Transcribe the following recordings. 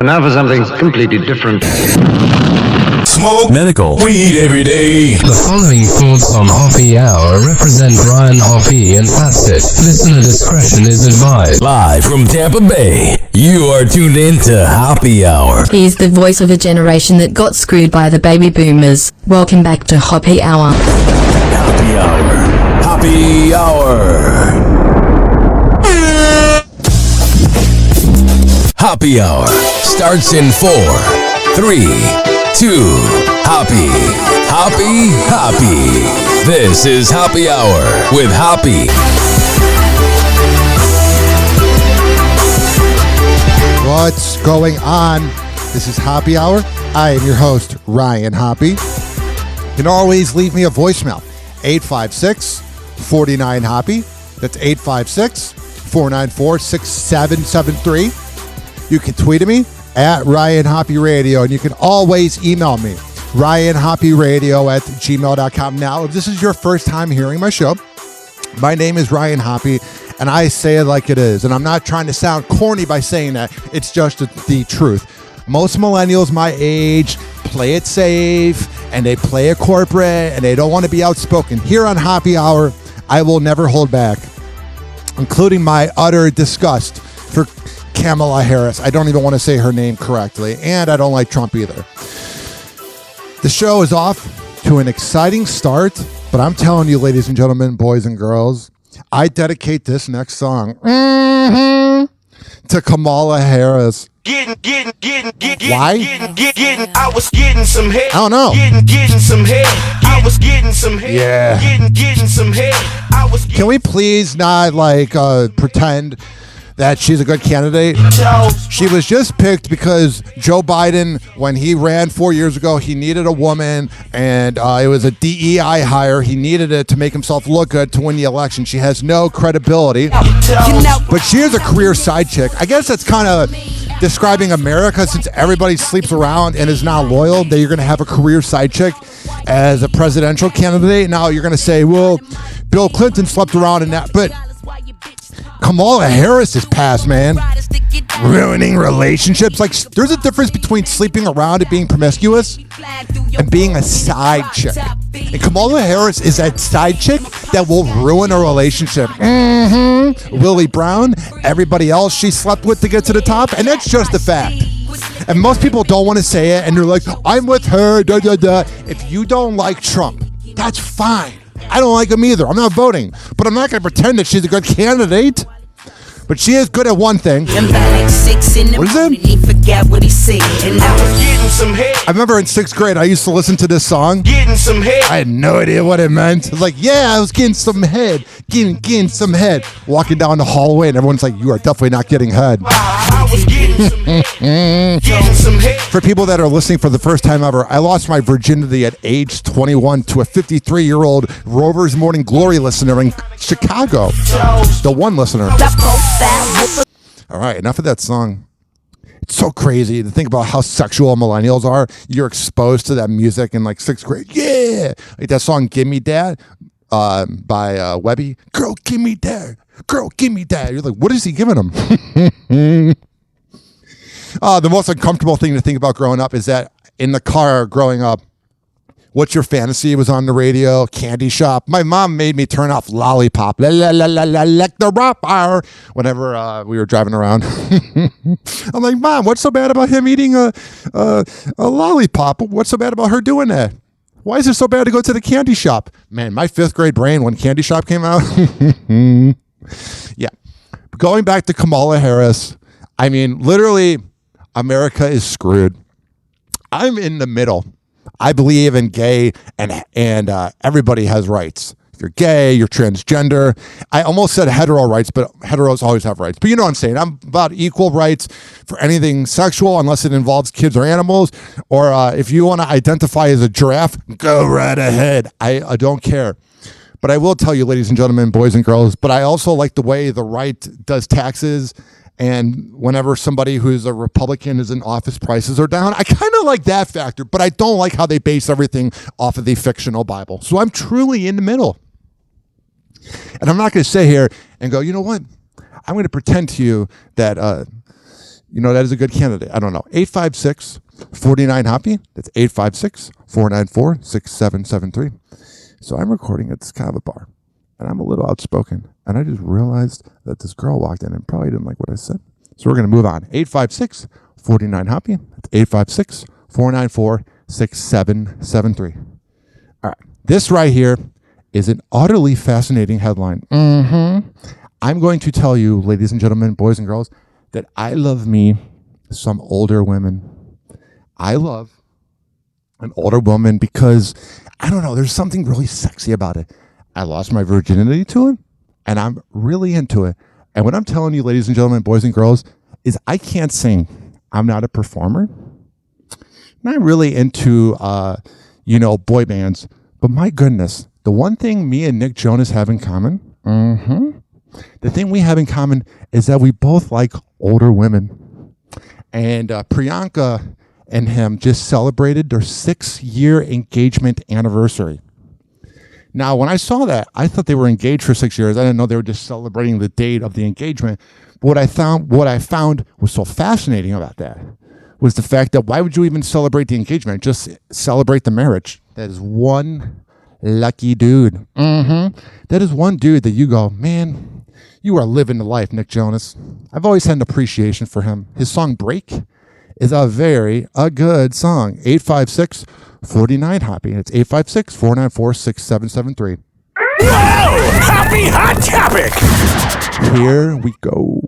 Now for something completely different. Smoke medical weed every day. The following thoughts on Hoppe Hour represent Ryan Hoppe and Facet. Listener discretion is advised. Live from Tampa Bay, you are tuned in to Hoppe Hour. He's the voice of a generation that got screwed by the baby boomers. Welcome back to Hoppe Hour. Hoppe Hour. Hoppe Hour. Hoppe Hour starts in 4, 3, 2, Hoppe. Hoppe, Hoppe. This is Hoppe Hour with Hoppe. What's going on? This is Hoppe Hour. I am your host, Ryan Hoppe. You can always leave me a voicemail, 856-49-HOPPE. That's 856-494-6773. You can tweet at me at Ryan Hoppe Radio, and you can always email me, ryanhopperadio@gmail.com. Now, if this is your first time hearing my show, my name is Ryan Hoppe, and I say it like it is. And I'm not trying to sound corny by saying that. It's just the truth. Most millennials my age play it safe, and they play it corporate, and they don't want to be outspoken. Here on Hoppe Hour, I will never hold back, including my utter disgust for Kamala Harris. I don't even want to say her name correctly, and I don't like Trump either. The show is off to an exciting start, but I'm telling you, ladies and gentlemen, boys and girls, I dedicate this next song to Kamala Harris. Why? I was getting some head. I don't know. Getting some head. I was getting some head. Yeah. Getting some head. Can we please not pretend that she's a good candidate? She was just picked because Joe Biden, when he ran 4 years ago, he needed a woman, and it was a DEI hire. He needed it to make himself look good to win the election. She has no credibility, but she is a career side chick. I guess that's kind of describing America, since everybody sleeps around and is not loyal, that you're going to have a career side chick as a presidential candidate. Now you're going to say, well, Bill Clinton slept around and that, but Kamala Harris is past, man. Ruining relationships. Like, there's a difference between sleeping around and being promiscuous and being a side chick. And Kamala Harris is that side chick that will ruin a relationship. Willie Brown, everybody else she slept with to get to the top, and that's just a fact. And most people don't want to say it, and they're like, I'm with her, da da da. If you don't like Trump, that's fine. I don't like him either. I'm not voting. But I'm not going to pretend that she's a good candidate. But she is good at one thing. What is it? I remember in 6th grade, I used to listen to this song. Getting some head. I had no idea what it meant. I was like, yeah, I was getting some head. Getting some head. Walking down the hallway, and everyone's like, you are definitely not getting head. I was getting some head. For people that are listening for the first time ever, I lost my virginity at age 21 to a 53-year-old Rover's Morning Glory listener in Chicago. The one listener. All right, enough of that song. It's so crazy to think about how sexual millennials are. You're exposed to that music in like 6th grade. Yeah. Like that song, Gimme That, by Webby. Girl, gimme that. Girl, gimme that. You're like, what is he giving him? The most uncomfortable thing to think about growing up is that in the car growing up, What's Your Fantasy was on the radio, Candy Shop. My mom made me turn off Lollipop, like the rapper, whenever we were driving around. I'm like, Mom, what's so bad about him eating a lollipop? What's so bad about her doing that? Why is it so bad to go to the Candy Shop? Man, my 5th grade brain when Candy Shop came out. Yeah. Going back to Kamala Harris, I mean, literally, America is screwed. I'm in the middle. I believe in gay and everybody has rights. If you're gay, you're transgender. I almost said hetero rights, but heteros always have rights. But you know what I'm saying. I'm about equal rights for anything sexual unless it involves kids or animals. Or if you want to identify as a giraffe, go right ahead. I don't care. But I will tell you, ladies and gentlemen, boys and girls, but I also like the way the right does taxes. And whenever somebody who's a Republican is in office, prices are down. I kind of like that factor, but I don't like how they base everything off of the fictional Bible. So I'm truly in the middle. And I'm not going to sit here and go, you know what? I'm going to pretend to you that, that is a good candidate. I don't know. 856-49-HOPPY. That's 856-494-6773. So I'm recording at this kind of a bar, and I'm a little outspoken, and I just realized that this girl walked in and probably didn't like what I said. So we're going to move on. 856-49-HOPPY. That's 856-494-6773. All right. This right here is an utterly fascinating headline. I'm going to tell you, ladies and gentlemen, boys and girls, that I love me some older women. I love an older woman because, I don't know, there's something really sexy about it. I lost my virginity to it, and I'm really into it. And what I'm telling you, ladies and gentlemen, boys and girls, is I can't sing. I'm not a performer. Not really into, boy bands. But my goodness, the one thing me and Nick Jonas have in common, the thing we have in common is that we both like older women. And Priyanka and him just celebrated their 6-year engagement anniversary. Now, when I saw that, I thought they were engaged for 6 years. I didn't know they were just celebrating the date of the engagement. But what I found was so fascinating about that was the fact that why would you even celebrate the engagement? Just celebrate the marriage. That is one lucky dude. That is one dude that you go, man, you are living the life, Nick Jonas. I've always had an appreciation for him. His song Break is a good song. 856-49-HOPPY. It's 856-494-6773. Whoa! Happy Hot Topic! Here we go.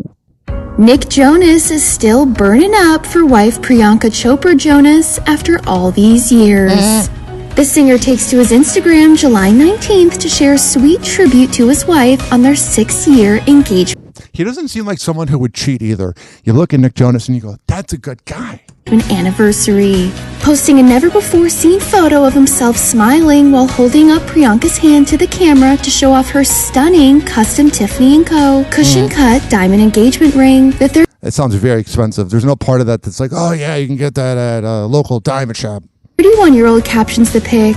Nick Jonas is still burning up for wife Priyanka Chopra Jonas after all these years. The singer takes to his Instagram July 19th to share a sweet tribute to his wife on their 6-year engagement He doesn't seem like someone who would cheat either. You look at Nick Jonas and you go, that's a good guy. anniversary, posting a never-before-seen photo of himself smiling while holding up Priyanka's hand to the camera to show off her stunning custom Tiffany & Co. cushion-cut diamond engagement ring. It sounds very expensive. There's no part of that that's like, oh yeah, you can get that at a local diamond shop. 31-year-old captions the pic.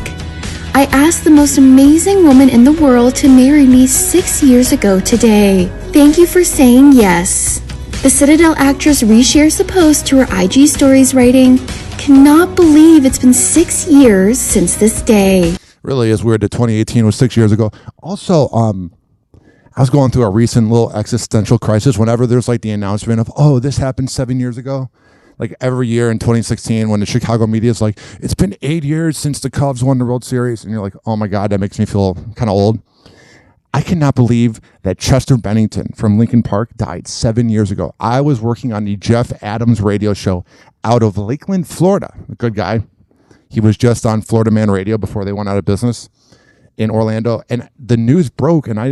I asked the most amazing woman in the world to marry me 6 years ago today. Thank you for saying yes. The Citadel actress reshares the post to her IG stories writing, cannot believe it's been 6 years since this day. Really is weird that 2018 was 6 years ago. Also, I was going through a recent little existential crisis whenever there's like the announcement of, oh, this happened 7 years ago. Like every year in 2016 when the Chicago media is like, it's been 8 years since the Cubs won the World Series. And you're like, oh my God, that makes me feel kind of old. I cannot believe that Chester Bennington from Lincoln Park died 7 years ago. I was working on the Jeff Adams radio show out of Lakeland, Florida. A good guy. He was just on Florida Man Radio before they went out of business in Orlando. And the news broke and I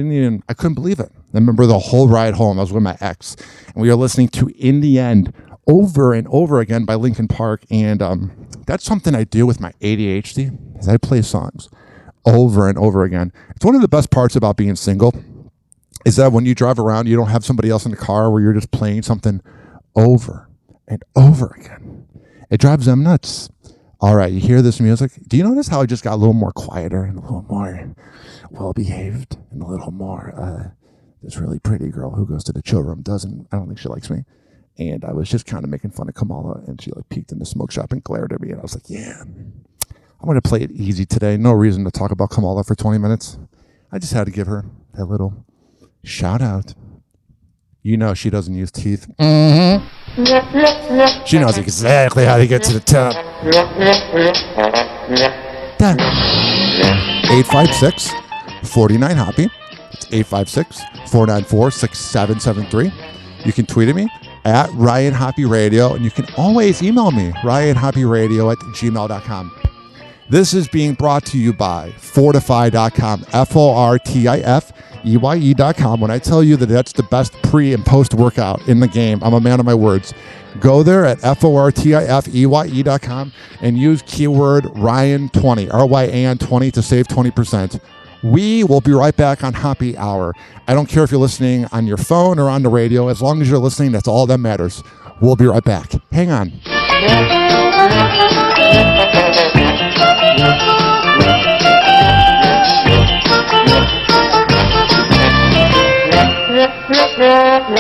couldn't believe it. I remember the whole ride home. I was with my ex and we were listening to In the End over and over again by Lincoln Park. And that's something I do with my ADHD is I play songs over and over again. It's one of the best parts about being single is that when you drive around, you don't have somebody else in the car where you're just playing something over and over again. It drives them nuts. All right, you hear this music? Do you notice how it just got a little more quieter and a little more well-behaved and a little more, this really pretty girl who goes to the chill room I don't think she likes me. And I was just kind of making fun of Kamala and she like peeked in the smoke shop and glared at me. And I was like, yeah, I'm going to play it easy today. No reason to talk about Kamala for 20 minutes. I just had to give her that little shout out. You know she doesn't use teeth. She knows exactly how to get to the top. 856-49-HOPPY. It's 856-494-6773. You can tweet at me at Ryan Hoppe Radio, and you can always email me, ryanhopperadio@gmail.com. This is being brought to you by Fortify.com, FORTIFEYE.com. When I tell you that that's the best pre and post workout in the game, I'm a man of my words. Go there at FORTIFEYE.com and use keyword Ryan20, RYAN20 to save 20%. We will be right back on Hoppe Hour. I don't care if you're listening on your phone or on the radio. As long as you're listening, that's all that matters. We'll be right back. Hang on.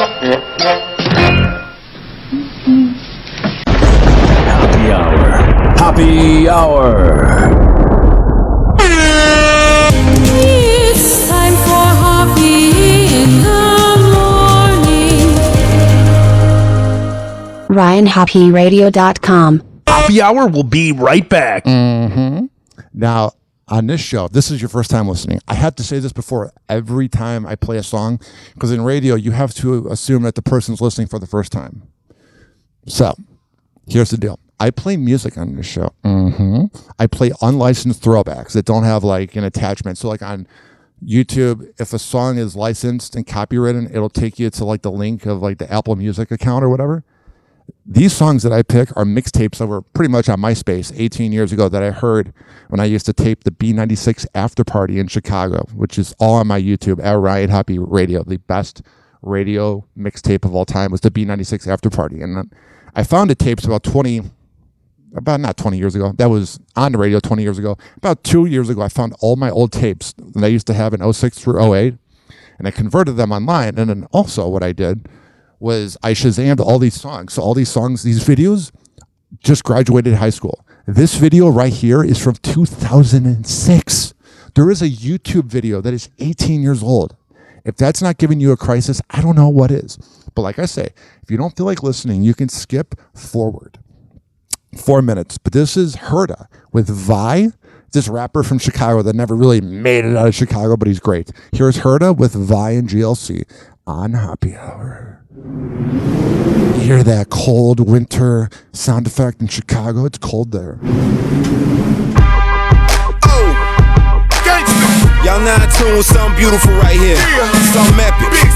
Happy Hour. Happy Hour. It's time for Hoppe in the morning. RyanHoppeRadio.com. Happy Hour will be right back. Now, on this show, this is your first time listening. I have to say this before every time I play a song, because in radio, you have to assume that the person's listening for the first time. So, here's the deal. I play music on this show. I play unlicensed throwbacks that don't have like an attachment. So like on YouTube, if a song is licensed and copywritten, it'll take you to like the link of like the Apple Music account or whatever. These songs that I pick are mixtapes that were pretty much on MySpace 18 years ago that I heard when I used to tape the B96 after party in Chicago, which is all on my YouTube at Ryan Hoppe Radio. The best radio mixtape of all time was the B96 after party. And I found the tapes not 20 years ago. That was on the radio 20 years ago. About 2 years ago, I found all my old tapes that I used to have in 06 through 08, and I converted them online. And then also what I did was I Shazammed all these songs. So all these songs, these videos, just graduated high school. This video right here is from 2006. There is a YouTube video that is 18 years old. If that's not giving you a crisis, I don't know what is. But like I say, if you don't feel like listening, you can skip forward 4 minutes. But this is Herda with Vi, this rapper from Chicago that never really made it out of Chicago, but he's great. Here's Herda with Vi and GLC on Happy Hour. You hear that cold winter sound effect in Chicago? It's cold there. Y'all now in tune with something beautiful right here. Something epic. Big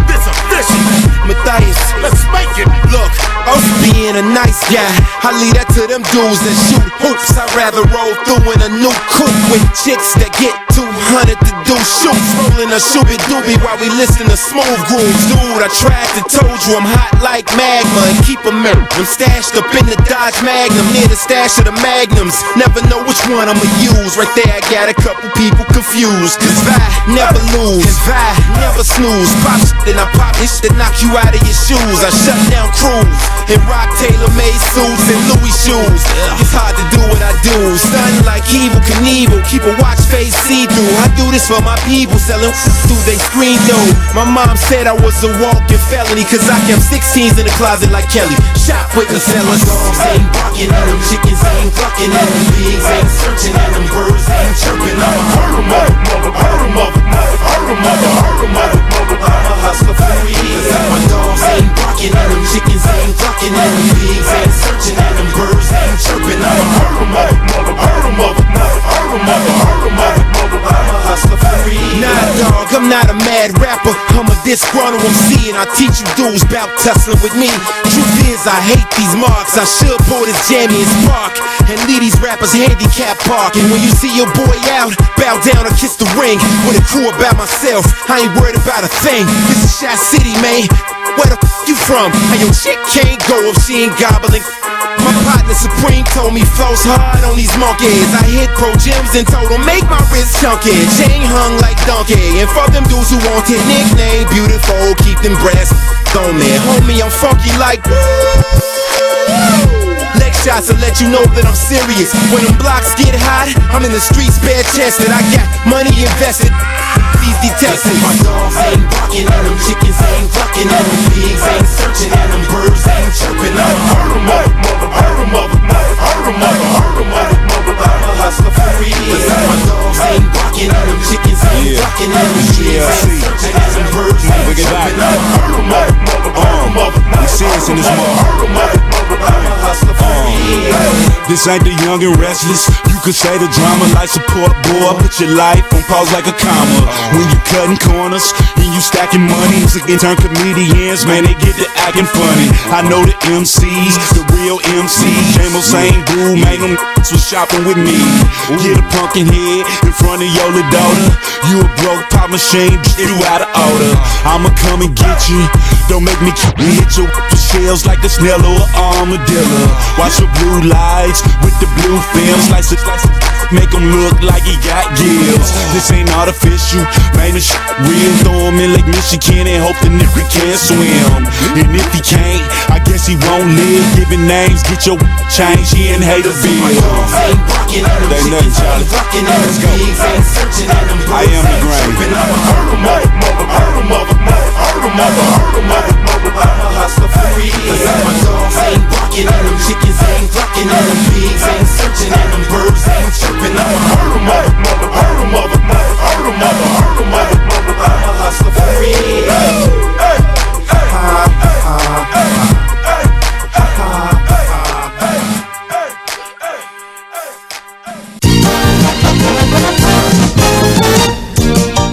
this official. Matthias, let's make it. Look, I was being a nice guy. I leave that to them dudes that shoot hoops. I'd rather roll through in a new coupe with chicks that get 200 to do shoots. Rolling a shooby doobie while we listen to smooth grooves. Dude, I tried to told you I'm hot like magma and keep a mirror. I'm stashed up in the Dodge Magnum near the stash of the Magnums. Never know which one I'ma use. Right there, I got a couple people confused. Cause I never lose, I never snooze. Pop shit and I pop this shit, knock you out of your shoes. I shut down crews and rock tailor-made suits and Louis shoes. It's hard to do what I do. Stunning like Evil Knievel, keep a watch face see-through. I do this for my people, selling through they screen though. My mom said I was a walking felony, cause I kept 16s in the closet like Kelly. Shop with the sellers. Dogs ain't barking at them, chickens ain't clucking at them, pigs ain't searching at them, birds ain't chirping. I'm a hurt 'em up, hurt 'em up, hurt 'em up, hurt 'em up. I'm a hustler for real. My dogs ain't barking at them, chickens ain't clucking at them, pigs ain't searching at them, birds ain't chirping. I'm a hurt 'em up, hurt 'em up, hurt 'em up, hurt 'em up. I'm a hustler for real. Nah, dog, I'm not a mad rapper. I'm a disgruntled MC, and I teach you dudes about tussling with me. Truth is, I hate these marks. I should pull this jammy and spark and leave these rappers handicap park. And when you see your boy out, bow down or kiss the ring. With a crew about myself, I ain't worried about a thing. This is Shot City, man. Where the f you from? And your chick can't go if she ain't gobbling. My partner Supreme told me flows hard on these monkeys. I hit Pro Gyms and told them make my wrist chunky. Chain hung like donkey. And for them dudes who wanted nickname beautiful, keep them breasts on me. Homie, I'm funky like leg shots to let you know that I'm serious. When them blocks get hot, I'm in the streets bare chested. I got money invested. These detectives. My dogs ain't barking at them, chickens ain't clucking at them, pigs ain't searching at them, birds ain't chirping. I'm a hurt 'em up, hurt 'em up, hurt 'em up, hurt 'em up. I'm a hustler for real. My dogs ain't barking at them, chickens ain't clucking at them, pigs ain't searching at them, birds ain't chirping. I'm a hurt 'em up, hurt 'em up. We serious in this mother. I'm a hustler for real. This ain't the young and restless. You could say the drama like support boy. Put your life on pause like a comma. When you cutting corners and you stacking money, music intern comedians, man, they get to acting funny. I know the MCs, the real MCs. J-Mo same dude, man, them was shopping with me. Get a pumpkin head in front of your little daughter. You a broke pop machine, you out of order. I'ma come and get you. Don't make me hit you with shells like a snail or an armadillo. Watch your blue lights with the blue film, slice it, make him look like he got gills. This ain't artificial, man, this shit real. Throw him in Lake Michigan and hope the nigga can swim. And if he can't, I guess he won't live. Giving names, get your change, he in Haterville. They nothing, Charlie. Let's go. I am the grain. Hustler free. My dogs ain't barking at them, chickens ain't clucking at them, pigs ain't searching at them, birds ain't chirping. I'm a hustler free.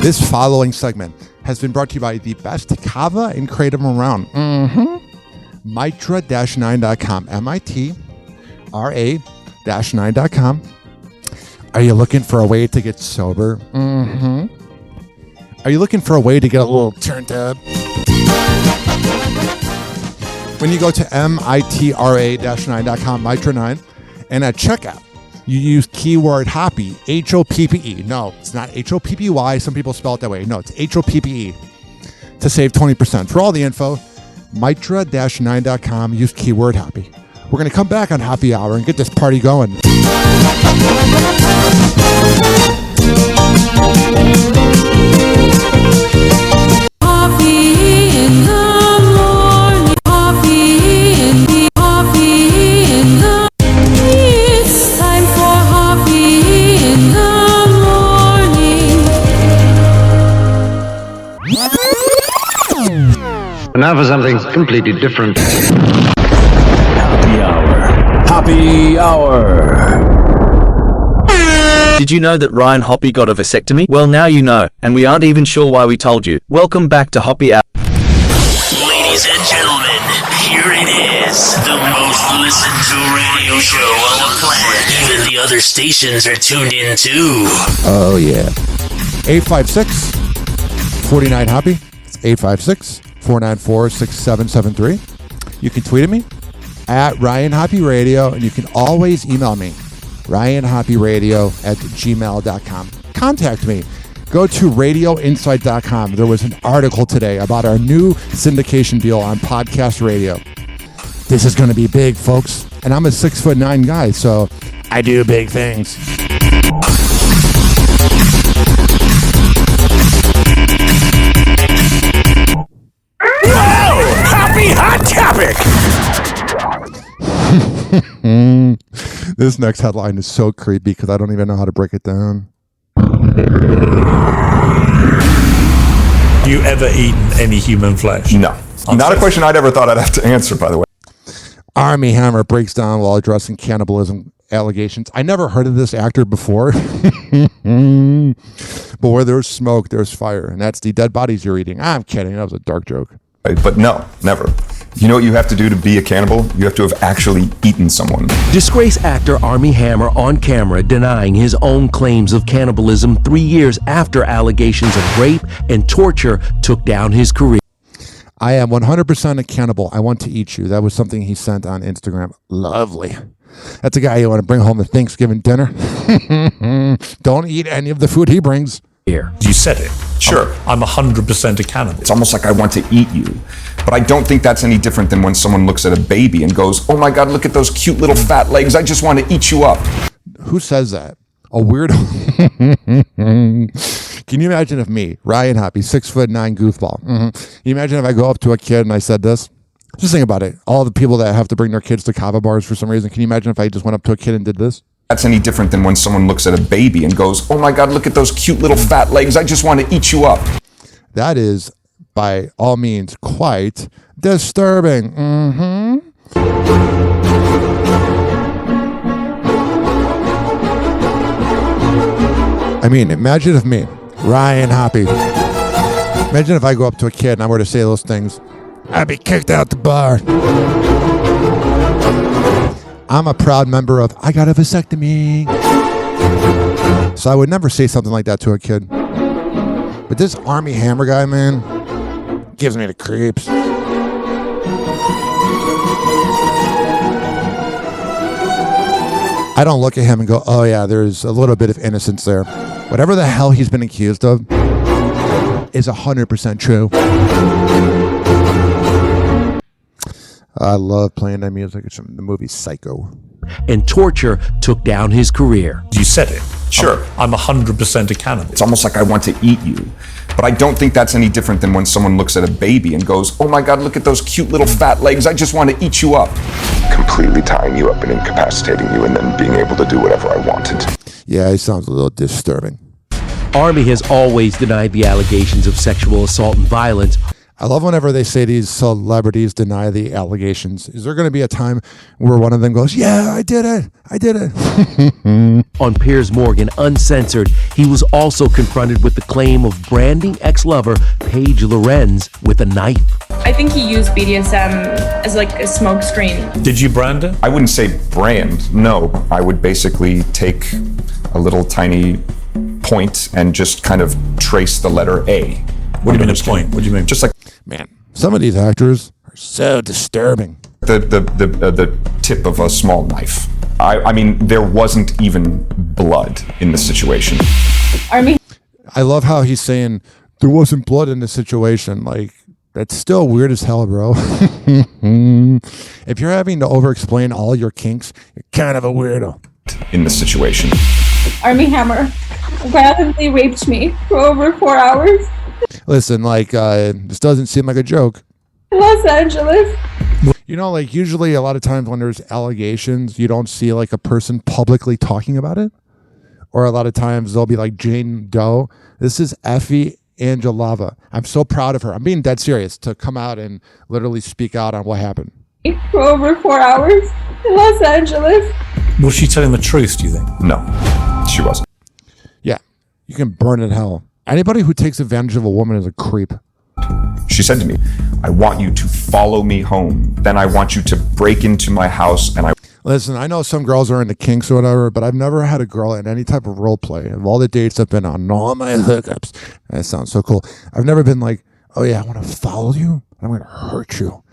This following segment has been brought to you by the best kava and kratom around. Mitra-9.com. MITRA-9.com. Are you looking for a way to get sober? Are you looking for a way to get a little turned up? When you go to MITRA-9.com, Mitra-9, and at checkout, you use keyword Hoppe, Hoppe. No, it's not Hoppy. Some people spell it that way. No, it's Hoppe to save 20%. For all the info, Mitra-9.com, use keyword Hoppe. We're going to come back on Hoppe Hour and get this party going. Now for something completely different. Hoppe Hour. Did you know that Ryan Hoppe got a vasectomy? Well, now you know, and we aren't even sure why we told you. Welcome back to Hoppe Hour. Ladies and gentlemen, here it is, the most listened to radio show on the planet. Even the other stations are tuned in too. Oh yeah. 856-49-HOPPE. It's 856-494-6773. You can tweet at me at Ryan Hoppe Radio, and you can always email me, ryanhopperadio@gmail.com. Contact me. Go to radioinsight.com. There was an article today about our new syndication deal on podcast radio. This is going to be big, folks. And I'm a 6'9" guy, so I do big things. Wow! Happy Hot Topic! This next headline is so creepy because I don't even know how to break it down. You ever eaten any human flesh? No. Not a question I'd ever thought I'd have to answer, by the way. Army Hammer breaks down while addressing cannibalism allegations. I never heard of this actor before. But where there's smoke, there's fire. And that's the dead bodies you're eating. I'm kidding. That was a dark joke. But no, never. You know what you have to do to be a cannibal? You have to have actually eaten someone. Disgraced actor Armie Hammer on camera denying his own claims of cannibalism 3 years after allegations of rape and torture took down his career. I am 100% a cannibal. I want to eat you. That was something he sent on Instagram. Lovely. That's a guy you want to bring home to Thanksgiving dinner. Don't eat any of the food he brings. Here. You said it. Sure. I'm 100% a cannibal. It's almost like I want to eat you. But I don't think that's any different than when someone looks at a baby and goes, oh my God, look at those cute little fat legs. I just want to eat you up. Who says that? A weirdo. Can you imagine if me, Ryan Hoppe, 6'9" goofball. Can you imagine if I go up to a kid and I said this? Just think about it. All the people that have to bring their kids to kava bars for some reason. Can you imagine if I just went up to a kid and did this? That's any different than when someone looks at a baby and goes, oh my God, look at those cute little fat legs. I just want to eat you up. That is, by all means, quite disturbing. I mean, imagine if me, Ryan Hoppe, imagine if I go up to a kid and I were to say those things, I'd be kicked out the bar. I'm a proud member of I Got a Vasectomy. So I would never say something like that to a kid. But this Armie Hammer guy, man, gives me the creeps. I don't look at him and go, oh yeah, there's a little bit of innocence there. Whatever the hell he's been accused of is 100% true. I love playing that music. It's from the movie Psycho. And torture took down his career. You said it. Sure. I'm 100% a cannibal. It's almost like I want to eat you. But I don't think that's any different than when someone looks at a baby and goes, oh my God, look at those cute little fat legs. I just want to eat you up. Completely tying you up and incapacitating you and then being able to do whatever I wanted. Yeah, he sounds a little disturbing. Army has always denied the allegations of sexual assault and violence. I love whenever they say these celebrities deny the allegations. Is there going to be a time where one of them goes, yeah, I did it. I did it. On Piers Morgan, Uncensored, he was also confronted with the claim of branding ex-lover Paige Lorenz with a knife. I think he used BDSM as like a smokescreen. Did you brand it? I wouldn't say brand, no. I would basically take a little tiny point and just kind of trace the letter A. What do you mean a point? What do you mean? Just like, man, some of these actors are so disturbing. The tip of a small knife. I mean, there wasn't even blood in the situation. Army. I love how he's saying there wasn't blood in the situation. Like, that's still weird as hell, bro. If you're having to over-explain all your kinks, you're kind of a weirdo. In the situation. Army Hammer violently raped me for over 4 hours. Listen, like, this doesn't seem like a joke. Los Angeles. You know, like, usually a lot of times when there's allegations, you don't see, like, a person publicly talking about it. Or a lot of times they'll be like Jane Doe. This is Effie Angelava. I'm so proud of her. I'm being dead serious to come out and literally speak out on what happened. For over 4 hours in Los Angeles. Was she telling the truth, do you think? No, she wasn't. Yeah, you can burn in hell. Anybody who takes advantage of a woman is a creep. She said to me, I want you to follow me home. Then I want you to break into my house and I... Listen, I know some girls are into kinks or whatever, but I've never had a girl in any type of role play. Of all the dates I've been on, all my hookups, that sounds so cool. I've never been like, oh yeah, I want to follow you and I'm going to hurt you.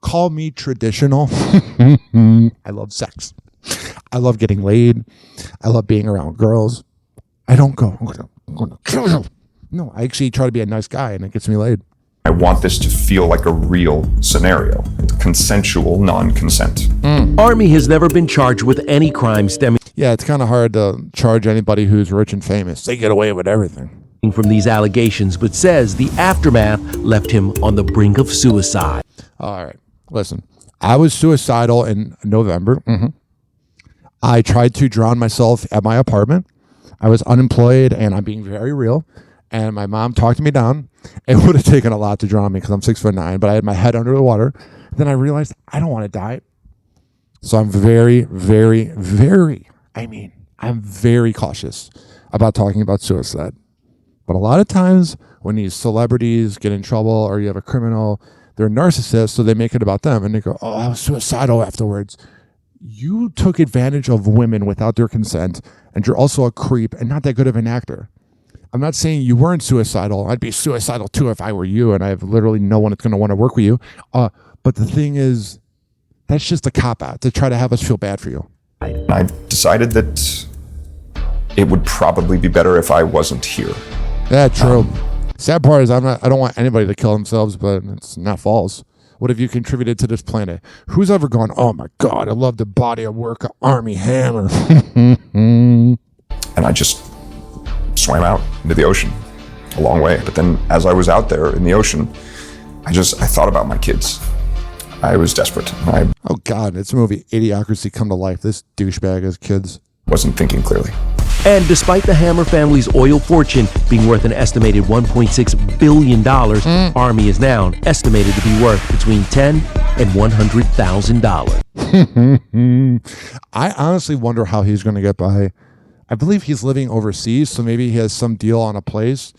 Call me traditional. I love sex. I love getting laid. I love being around girls. I don't go, I'm going to kill you. No, I actually try to be a nice guy and it gets me laid. I want this to feel like a real scenario. Consensual non-consent. Army has never been charged with any crime stemming... Yeah, it's kind of hard to charge anybody who's rich and famous. They get away with everything. ...from these allegations, but says the aftermath left him on the brink of suicide. All right, listen. I was suicidal in November. I tried to drown myself at my apartment. I was unemployed, and I'm being very real. And my mom talked me down. It would have taken a lot to drown me because I'm 6'9", but I had my head under the water. Then I realized I don't want to die. So I'm very, very, very, I'm very cautious about talking about suicide. But a lot of times when these celebrities get in trouble or you have a criminal, they're narcissists, so they make it about them. And they go, oh, I was suicidal afterwards. You took advantage of women without their consent, and you're also a creep and not that good of an actor. I'm not saying you weren't suicidal. I'd be suicidal too if I were you, and I have literally no one that's going to want to work with you. But the thing is, that's just a cop-out to try to have us feel bad for you. I decided that it would probably be better if I wasn't here. Yeah, true. Sad part is I don't want anybody to kill themselves, but it's not false. What have you contributed to this planet? Who's ever gone, oh my God, I love the body of work of Army Hammer. And I just swam out into the ocean a long way. But then as I was out there in the ocean, I thought about my kids. I was desperate. Oh God, it's a movie Idiocracy come to life. This douchebag has kids. Wasn't thinking clearly. And despite the Hammer family's oil fortune being worth an estimated $1.6 billion, Army is now estimated to be worth between $10,000 and $100,000. I honestly wonder how he's going to get by. I believe he's living overseas, so maybe he has some deal on a place.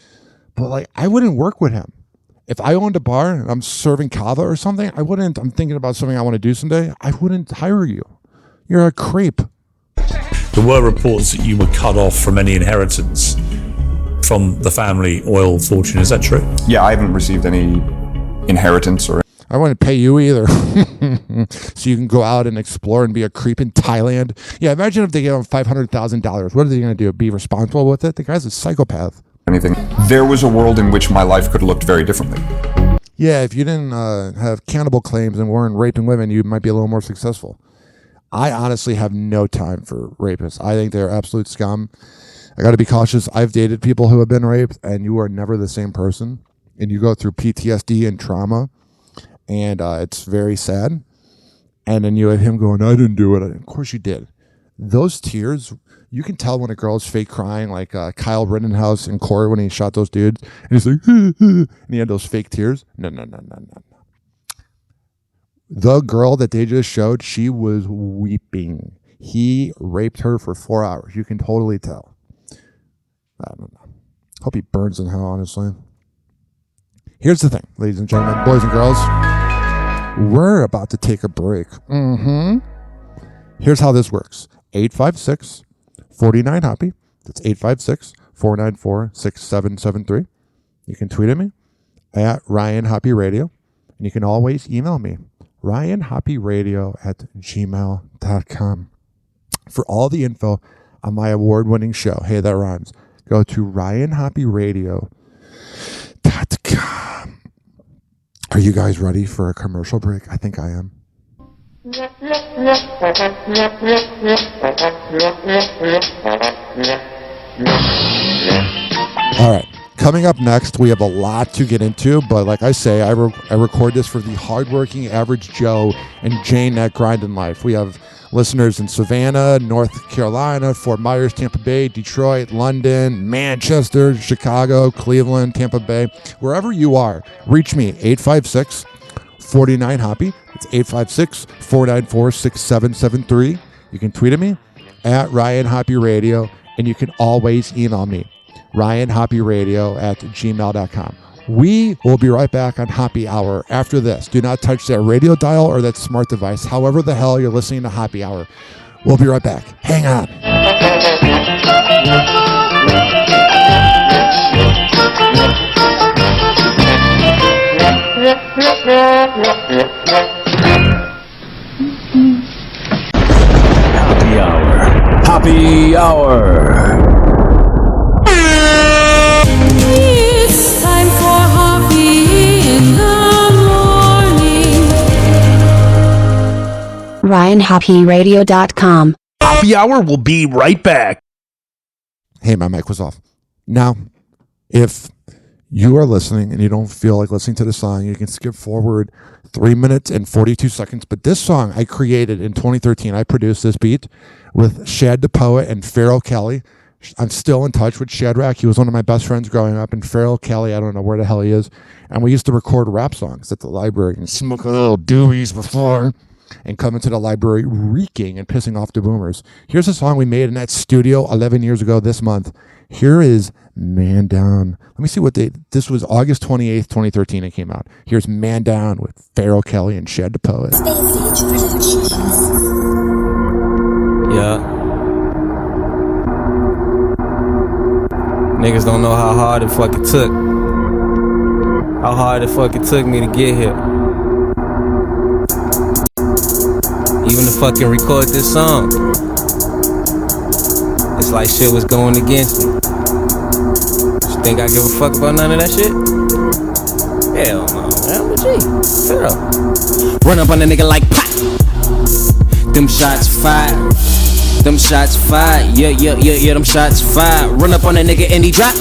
But like, I wouldn't work with him. If I owned a bar and I'm serving kava or something, I wouldn't. I'm thinking about something I want to do someday. I wouldn't hire you. You're a creep. There were reports that you were cut off from any inheritance from the family oil fortune. Is that true? Yeah, I haven't received any inheritance or... I wouldn't pay you either. So you can go out and explore and be a creep in Thailand. Yeah, imagine if they gave him $500,000. What are they going to do? Be responsible with it? The guy's a psychopath. Anything. There was a world in which my life could have looked very differently. Yeah, if you didn't have cannibal claims and weren't raping women, you might be a little more successful. I honestly have no time for rapists. I think they're absolute scum. I got to be cautious. I've dated people who have been raped, and you are never the same person. And you go through PTSD and trauma, and it's very sad. And then you have him going, I didn't do it. Of course you did. Those tears, you can tell when a girl's fake crying, like Kyle Rittenhouse in court when he shot those dudes. And he's like, and he had those fake tears. No. The girl that they just showed, she was weeping. He raped her for 4 hours. You can totally tell. I don't know. Hope he burns in hell, honestly. Here's the thing, ladies and gentlemen, boys and girls. We're about to take a break. Here's how this works. 856-49-HOPPY. That's 856-494-6773. You can tweet at me at Ryan Hoppe Radio. And you can always email me, ryanhopperadio@gmail.com. For all the info on my award-winning show, Hey, That Rhymes, go to ryanhopperadio.com. Are you guys ready for a commercial break? I think I am. All right. Coming up next, we have a lot to get into, but like I say, I record this for the hardworking average Joe and Jane that grind in life. We have listeners in Savannah, North Carolina, Fort Myers, Tampa Bay, Detroit, London, Manchester, Chicago, Cleveland, Tampa Bay. Wherever you are, reach me, 856-49-HOPPY. It's 856-494-6773. You can tweet at me at Ryan Hoppe Radio, and you can always email me, ryanhopperadio@gmail.com. We will be right back on Hoppe Hour after this. Do not touch that radio dial or that smart device, however the hell you're listening to Hoppe Hour. We'll be right back. Hang on. Hoppe Hour. Hoppe Hour. It's time for Hoppe in the morning. RyanHoppeRadio.com. Hoppe Hour will be right back. Hey, my mic was off. Now, if you are listening and you don't feel like listening to the song, you can skip forward 3 minutes and 42 seconds. But this song I created in 2013. I produced this beat with Shad the Poet and Farrell Kelly. I'm still in touch with Shadrach. He was one of my best friends growing up. And Farrell Kelly, I don't know where the hell he is. And we used to record rap songs at the library and smoke a little doobies before and come into the library reeking and pissing off the boomers. Here's a song we made in that studio 11 years ago this month. Here is Man Down. Let me see what this was August 28th, 2013 it came out. Here's Man Down with Farrell Kelly and Shad the Poet. Yeah. Niggas don't know how hard it fucking took. How hard it fucking took me to get here. Even to fucking record this song. It's like shit was going against me. You think I give a fuck about none of that shit? Hell no, man. I'm a G. Shut up. Run up on a nigga like pop. Them shots fired. Them shots fired. Yeah, them shots fired. Run up on a nigga and he drop.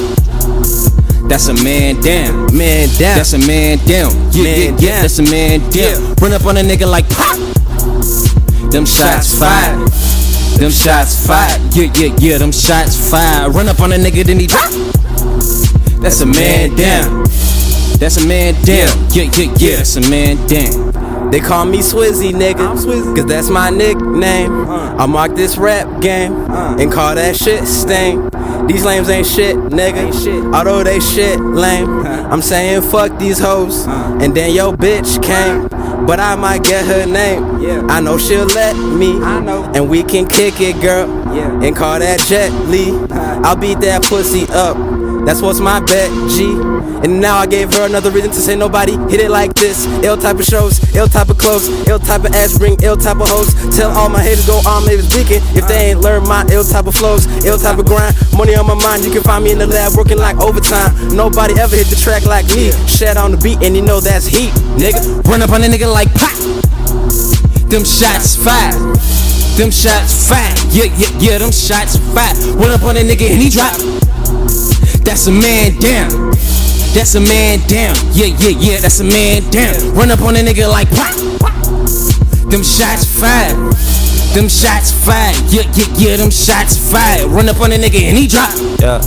That's a man down. Man down. That's a man down. Yeah. That's a man down. Run up on a nigga like pop. Them shots fired. Them shots fired. Yeah, them shots fired. Run up on a nigga, then he drop. That's a man down. That's a man down. Yeah, that's a man down. They call me Swizzy, nigga, cause that's my nickname. I mark this rap game and call that shit stain. These lames ain't shit, nigga, although they shit lame. I'm saying fuck these hoes, and then yo bitch came. But I might get her name. I know she'll let me, and we can kick it, girl, and call that Jet Li. I'll beat that pussy up That's what's my bet, G. And now I gave her another reason to say nobody hit it like this. Ill type of shows, ill type of clothes, ill type of ass bring ill type of hoes. Tell all my haters go on maybe speaking if they ain't learned my ill type of flows, ill type of grind. Money on my mind, you can find me in the lab working like overtime. Nobody ever hit the track like me. Shed on the beat and you know that's heat, nigga. Run up on a nigga like pop. Them shots fired. Them shots fired. Yeah, them shots fired. Run up on a nigga and he drop. That's a man down. That's a man down. Yeah, that's a man down. Run up on a nigga like pop. Them shots fired. Them shots fired. Yeah, them shots fired. Run up on a nigga and he drop. Yeah.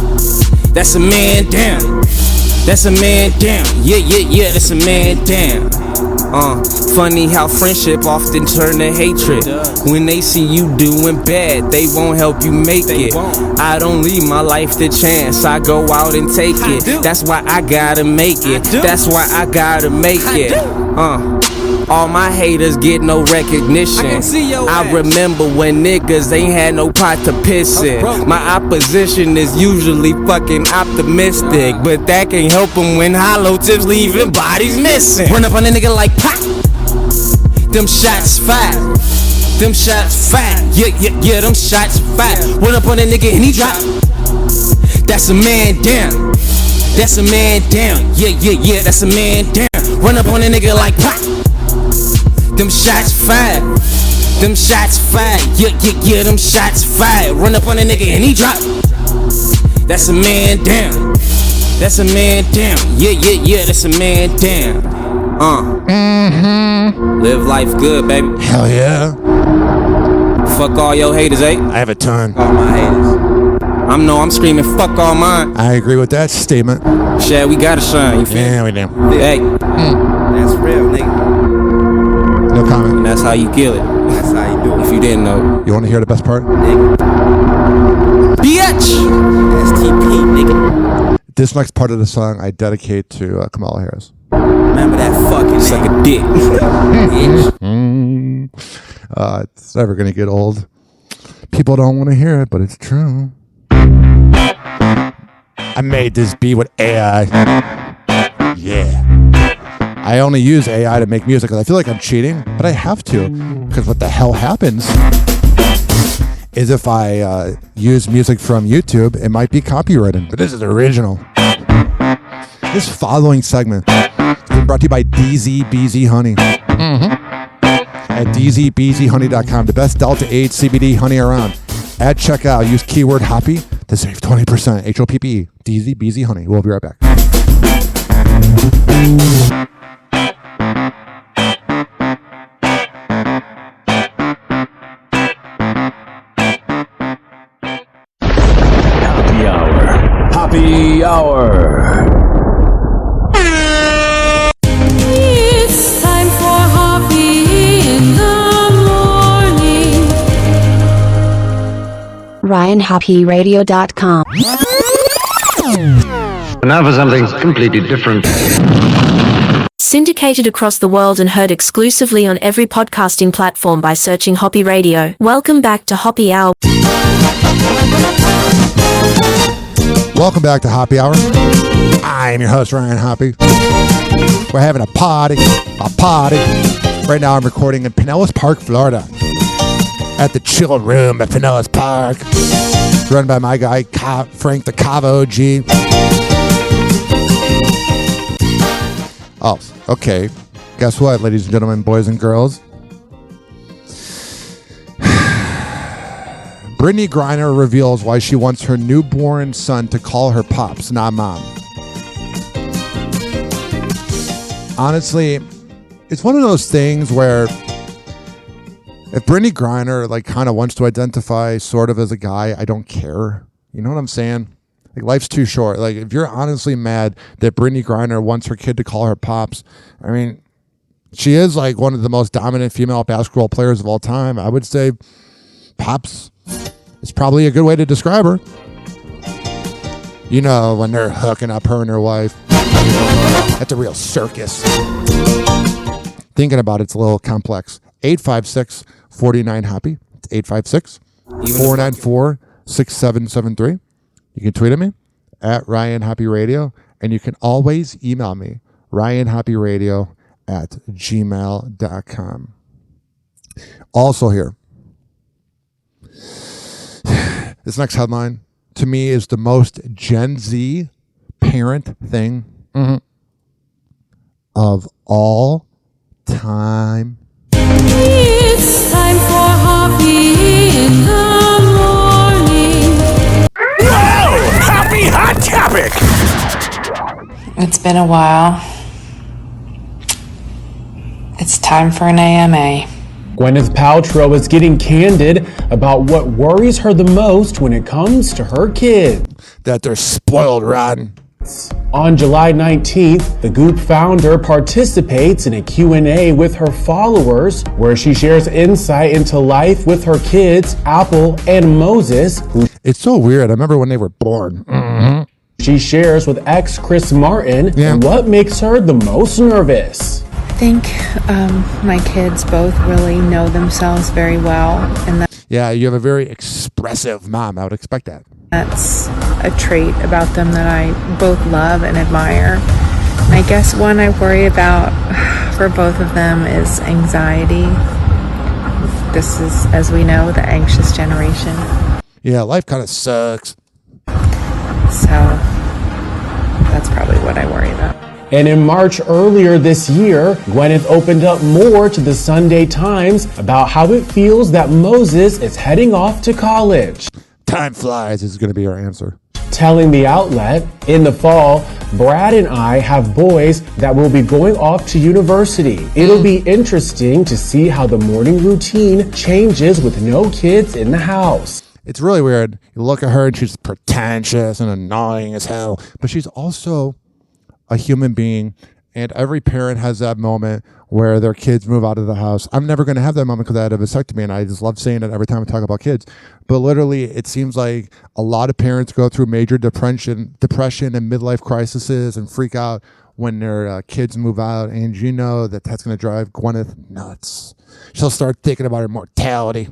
That's a man down. That's a man down. Yeah, that's a man down. Funny how friendship often turn to hatred. When they see you doing bad, they won't help you make it. I don't leave my life to chance, I go out and take it. That's why I gotta make it. That's why I gotta make it. All my haters get no recognition. I remember when niggas ain't had no pot to piss in. My opposition is usually fucking optimistic, but that can't help them when hollow tips leaving bodies missing. Run up on a nigga like pop. Them shots fired. Them shots fired. Yeah, them shots fired. Run up on a nigga and he drop. That's a man down. That's a man down. Yeah, that's a man down. Run up on a nigga like pop. Them shots fired. Them shots fired. Yeah, them shots fired. Run up on a nigga and he drop. That's a man down. That's a man down. Yeah, that's a man down. Live life good, baby. Hell yeah. Fuck all your haters, eh? I have a ton. All my haters. I'm screaming, fuck all mine. I agree with that statement. Shad, we gotta shine, you feel? Yeah, we do. Hey, that's real, nigga. No comment. And that's how you kill it. That's how you do it. If you didn't know. You want to hear the best part? Nigga. Bitch! STP, nigga. This next part of the song I dedicate to Kamala Harris. Remember that fucking suck a dick. It's never going to get old. People don't want to hear it, but it's true. I made this beat with AI. Yeah. I only use AI to make music because I feel like I'm cheating, but I have to. Because what the hell happens is if I use music from YouTube, it might be copyrighted. But this is original. This following segment has been brought to you by DZBZ Honey. At DZBZHoney.com, the best Delta 8 CBD honey around. At checkout, use keyword Hoppe to save 20%. HOPPE, DZBZ Honey. We'll be right back. Happy Hour. Happy Hour. It's time for Hoppe in the morning. RyanHoppeRadio.com. Now for something completely different. Syndicated across the world and heard exclusively on every podcasting platform by searching Hoppe Radio. Welcome back to Hoppe Hour. Welcome back to Hoppe Hour. I'm your host, Ryan Hoppe. We're having a party. Right now I'm recording in Pinellas Park, Florida. At the chill room at Pinellas Park. Run by my guy, Frank the Cavo OG. Oh, okay. Guess what, ladies and gentlemen, boys and girls? Brittany Griner reveals why she wants her newborn son to call her pops, not mom. Honestly, it's one of those things where if Brittany Griner kind of wants to identify sort of as a guy, I don't care. You know what I'm saying? Life's too short. If you're honestly mad that Brittany Griner wants her kid to call her pops, I mean, she is one of the most dominant female basketball players of all time. I would say pops is probably a good way to describe her. You know, when they're hooking up her and her wife. That's a real circus. Thinking about it's a little complex. 856-49-HOPPE. It's 856-494-6773. You can tweet at me at Ryan Hoppe Radio. And you can always email me, ryanhopperadio@gmail.com. Also here, this next headline to me is the most Gen Z parent thing of all time. It's time for Hoppe in the morning. Whoa! Happy hot topic! It's been a while. It's time for an AMA. Gwyneth Paltrow is getting candid about what worries her the most when it comes to her kids. That they're spoiled rotten. On July 19th, the Goop founder participates in a Q&A with her followers where she shares insight into life with her kids, Apple and Moses. It's so weird. I remember when they were born. She shares with ex Chris Martin what makes her the most nervous. I think my kids both really know themselves very well, and Yeah, you have a very expressive mom. I would expect that. that's a trait about them that I both love and admire. And I guess one I worry about for both of them is anxiety. This is, as we know, the anxious generation. Yeah, life kind of sucks. So that's probably what I worry about. And in March earlier this year, Gwyneth opened up more to the Sunday Times about how it feels that Moses is heading off to college. Time flies is going to be our answer. Telling the outlet, in the fall, Brad and I have boys that will be going off to university. It'll be interesting to see how the morning routine changes with no kids in the house. It's really weird. You look at her and she's pretentious and annoying as hell, but she's also a human being, and every parent has that moment where their kids move out of the house. I'm never going to have that moment because I had a vasectomy, and I just love saying it every time I talk about kids. But literally, it seems like a lot of parents go through major depression and midlife crises and freak out when their kids move out, and you know that that's going to drive Gwyneth nuts. She'll start thinking about her mortality.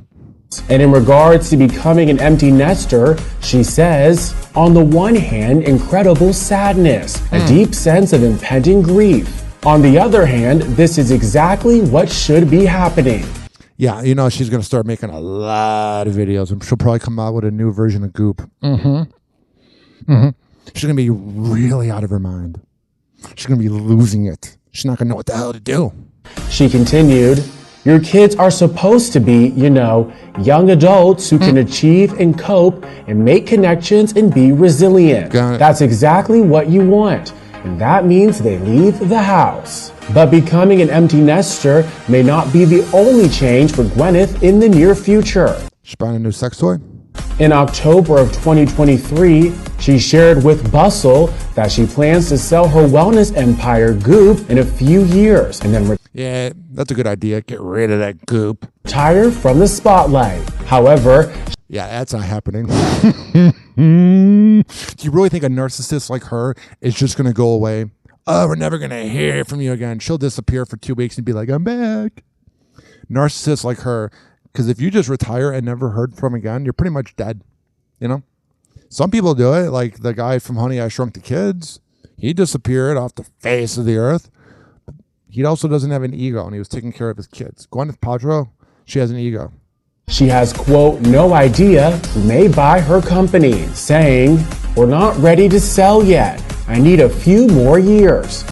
And in regards to becoming an empty nester, she says, on the one hand, incredible sadness, a deep sense of impending grief. On the other hand, this is exactly what should be happening. Yeah, you know, she's going to start making a lot of videos, and she'll probably come out with a new version of Goop. She's going to be really out of her mind. She's going to be losing it. She's not going to know what the hell to do. She continued, your kids are supposed to be, you know, young adults who can achieve and cope and make connections and be resilient. That's exactly what you want. And that means they leave the house. But becoming an empty nester may not be the only change for Gwyneth in the near future. She buying a new sex toy? In October of 2023, she shared with Bustle that she plans to sell her wellness empire Goop in a few years and then yeah, that's a good idea. Get rid of that Goop. retire from the spotlight. However, yeah, that's not happening. Do you really think a narcissist like her is just going to go away? Oh, we're never going to hear from you again. She'll disappear for 2 weeks and be like, I'm back. Narcissists like her, because if you just retire and never heard from again, you're pretty much dead. You know? Some people do it, like the guy from Honey, I Shrunk the Kids. He disappeared off the face of the earth. He also doesn't have an ego, and he was taking care of his kids. Gwyneth Paltrow, she has an ego. she has, quote, no idea who may buy her company, saying, we're not ready to sell yet. I need a few more years.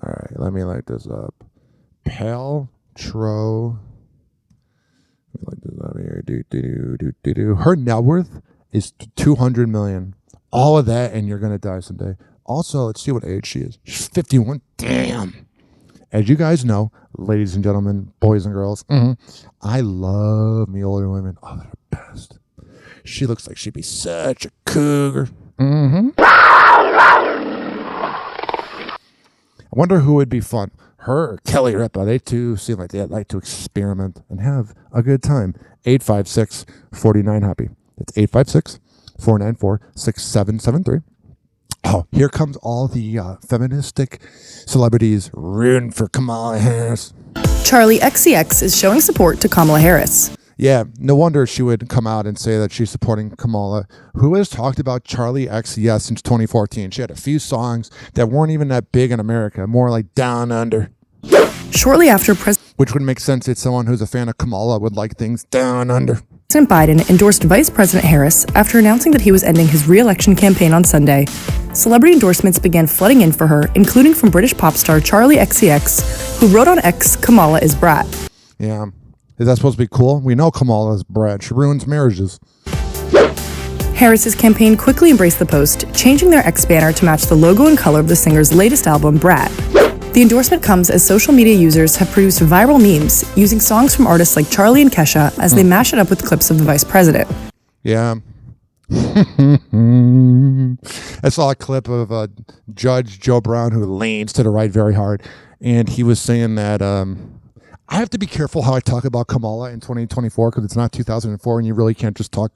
All right, let me light this up. Paltrow. Let me light this up here. Her net worth is $200 million. All of that, and you're going to die someday. Also, let's see what age she is. She's 51. Damn. As you guys know, ladies and gentlemen, boys and girls, I love me older women. Oh, they're the best. She looks like she'd be such a cougar. I wonder who would be fun. Her or Kelly Ripa. They two seem like they'd like to experiment and have a good time. 856-49-HOPPY. It's 856-494-6773. Oh, here comes all the feministic celebrities rooting for Kamala Harris. Charlie XCX is showing support to Kamala Harris. Yeah, no wonder she would come out and say that she's supporting Kamala, who has talked about Charlie XCX since 2014. She had a few songs that weren't even that big in America, more like Down Under. Shortly after which would make sense that someone who's a fan of Kamala would like things Down Under. President Biden endorsed Vice President Harris after announcing that he was ending his re-election campaign on Sunday. Celebrity endorsements began flooding in for her, including from British pop star Charlie XCX, who wrote on X, "Kamala is brat." Yeah. Is that supposed to be cool? We know Kamala is brat. She ruins marriages. Harris's campaign quickly embraced the post, changing their X banner to match the logo and color of the singer's latest album, Brat. The endorsement comes as social media users have produced viral memes using songs from artists like Charlie and Kesha as they mash it up with clips of the vice president. Yeah. I saw a clip of Judge Joe Brown who leans to the right very hard, and he was saying that I have to be careful how I talk about Kamala in 2024 because it's not 2004 and you really can't just talk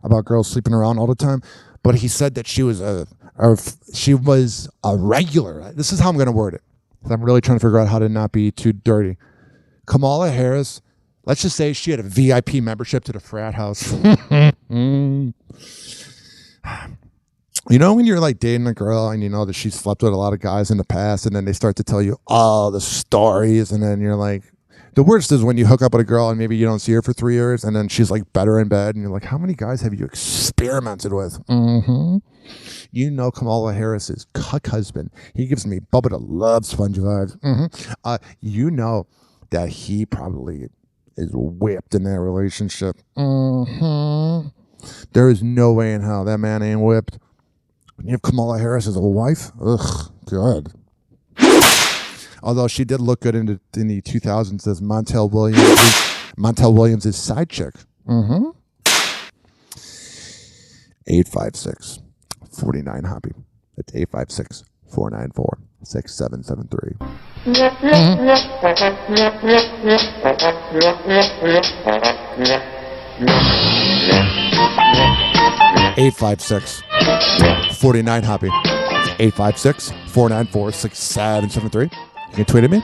about girls sleeping around all the time. But he said that she was a regular. This is how I'm going to word it. I'm really trying to figure out how to not be too dirty. Kamala Harris, let's just say she had a VIP membership to the frat house. You know when you're like dating a girl and you know that she slept with a lot of guys in the past and then they start to tell you all the stories and then you're like, the worst is when you hook up with a girl and maybe you don't see her for 3 years and then she's like better in bed and you're like, how many guys have you experimented with? You know Kamala Harris's cuck husband. He gives me Bubba the Love Sponge vibes. You know that he probably is whipped in that relationship. There is no way in hell that man ain't whipped. When you have Kamala Harris as a wife, ugh, God. Although she did look good in the 2000s as Montel Williams' side chick. 856 49 Hoppe. That's 856 494 6773. 856 49 Hoppe. 856 494 6773. You can tweet at me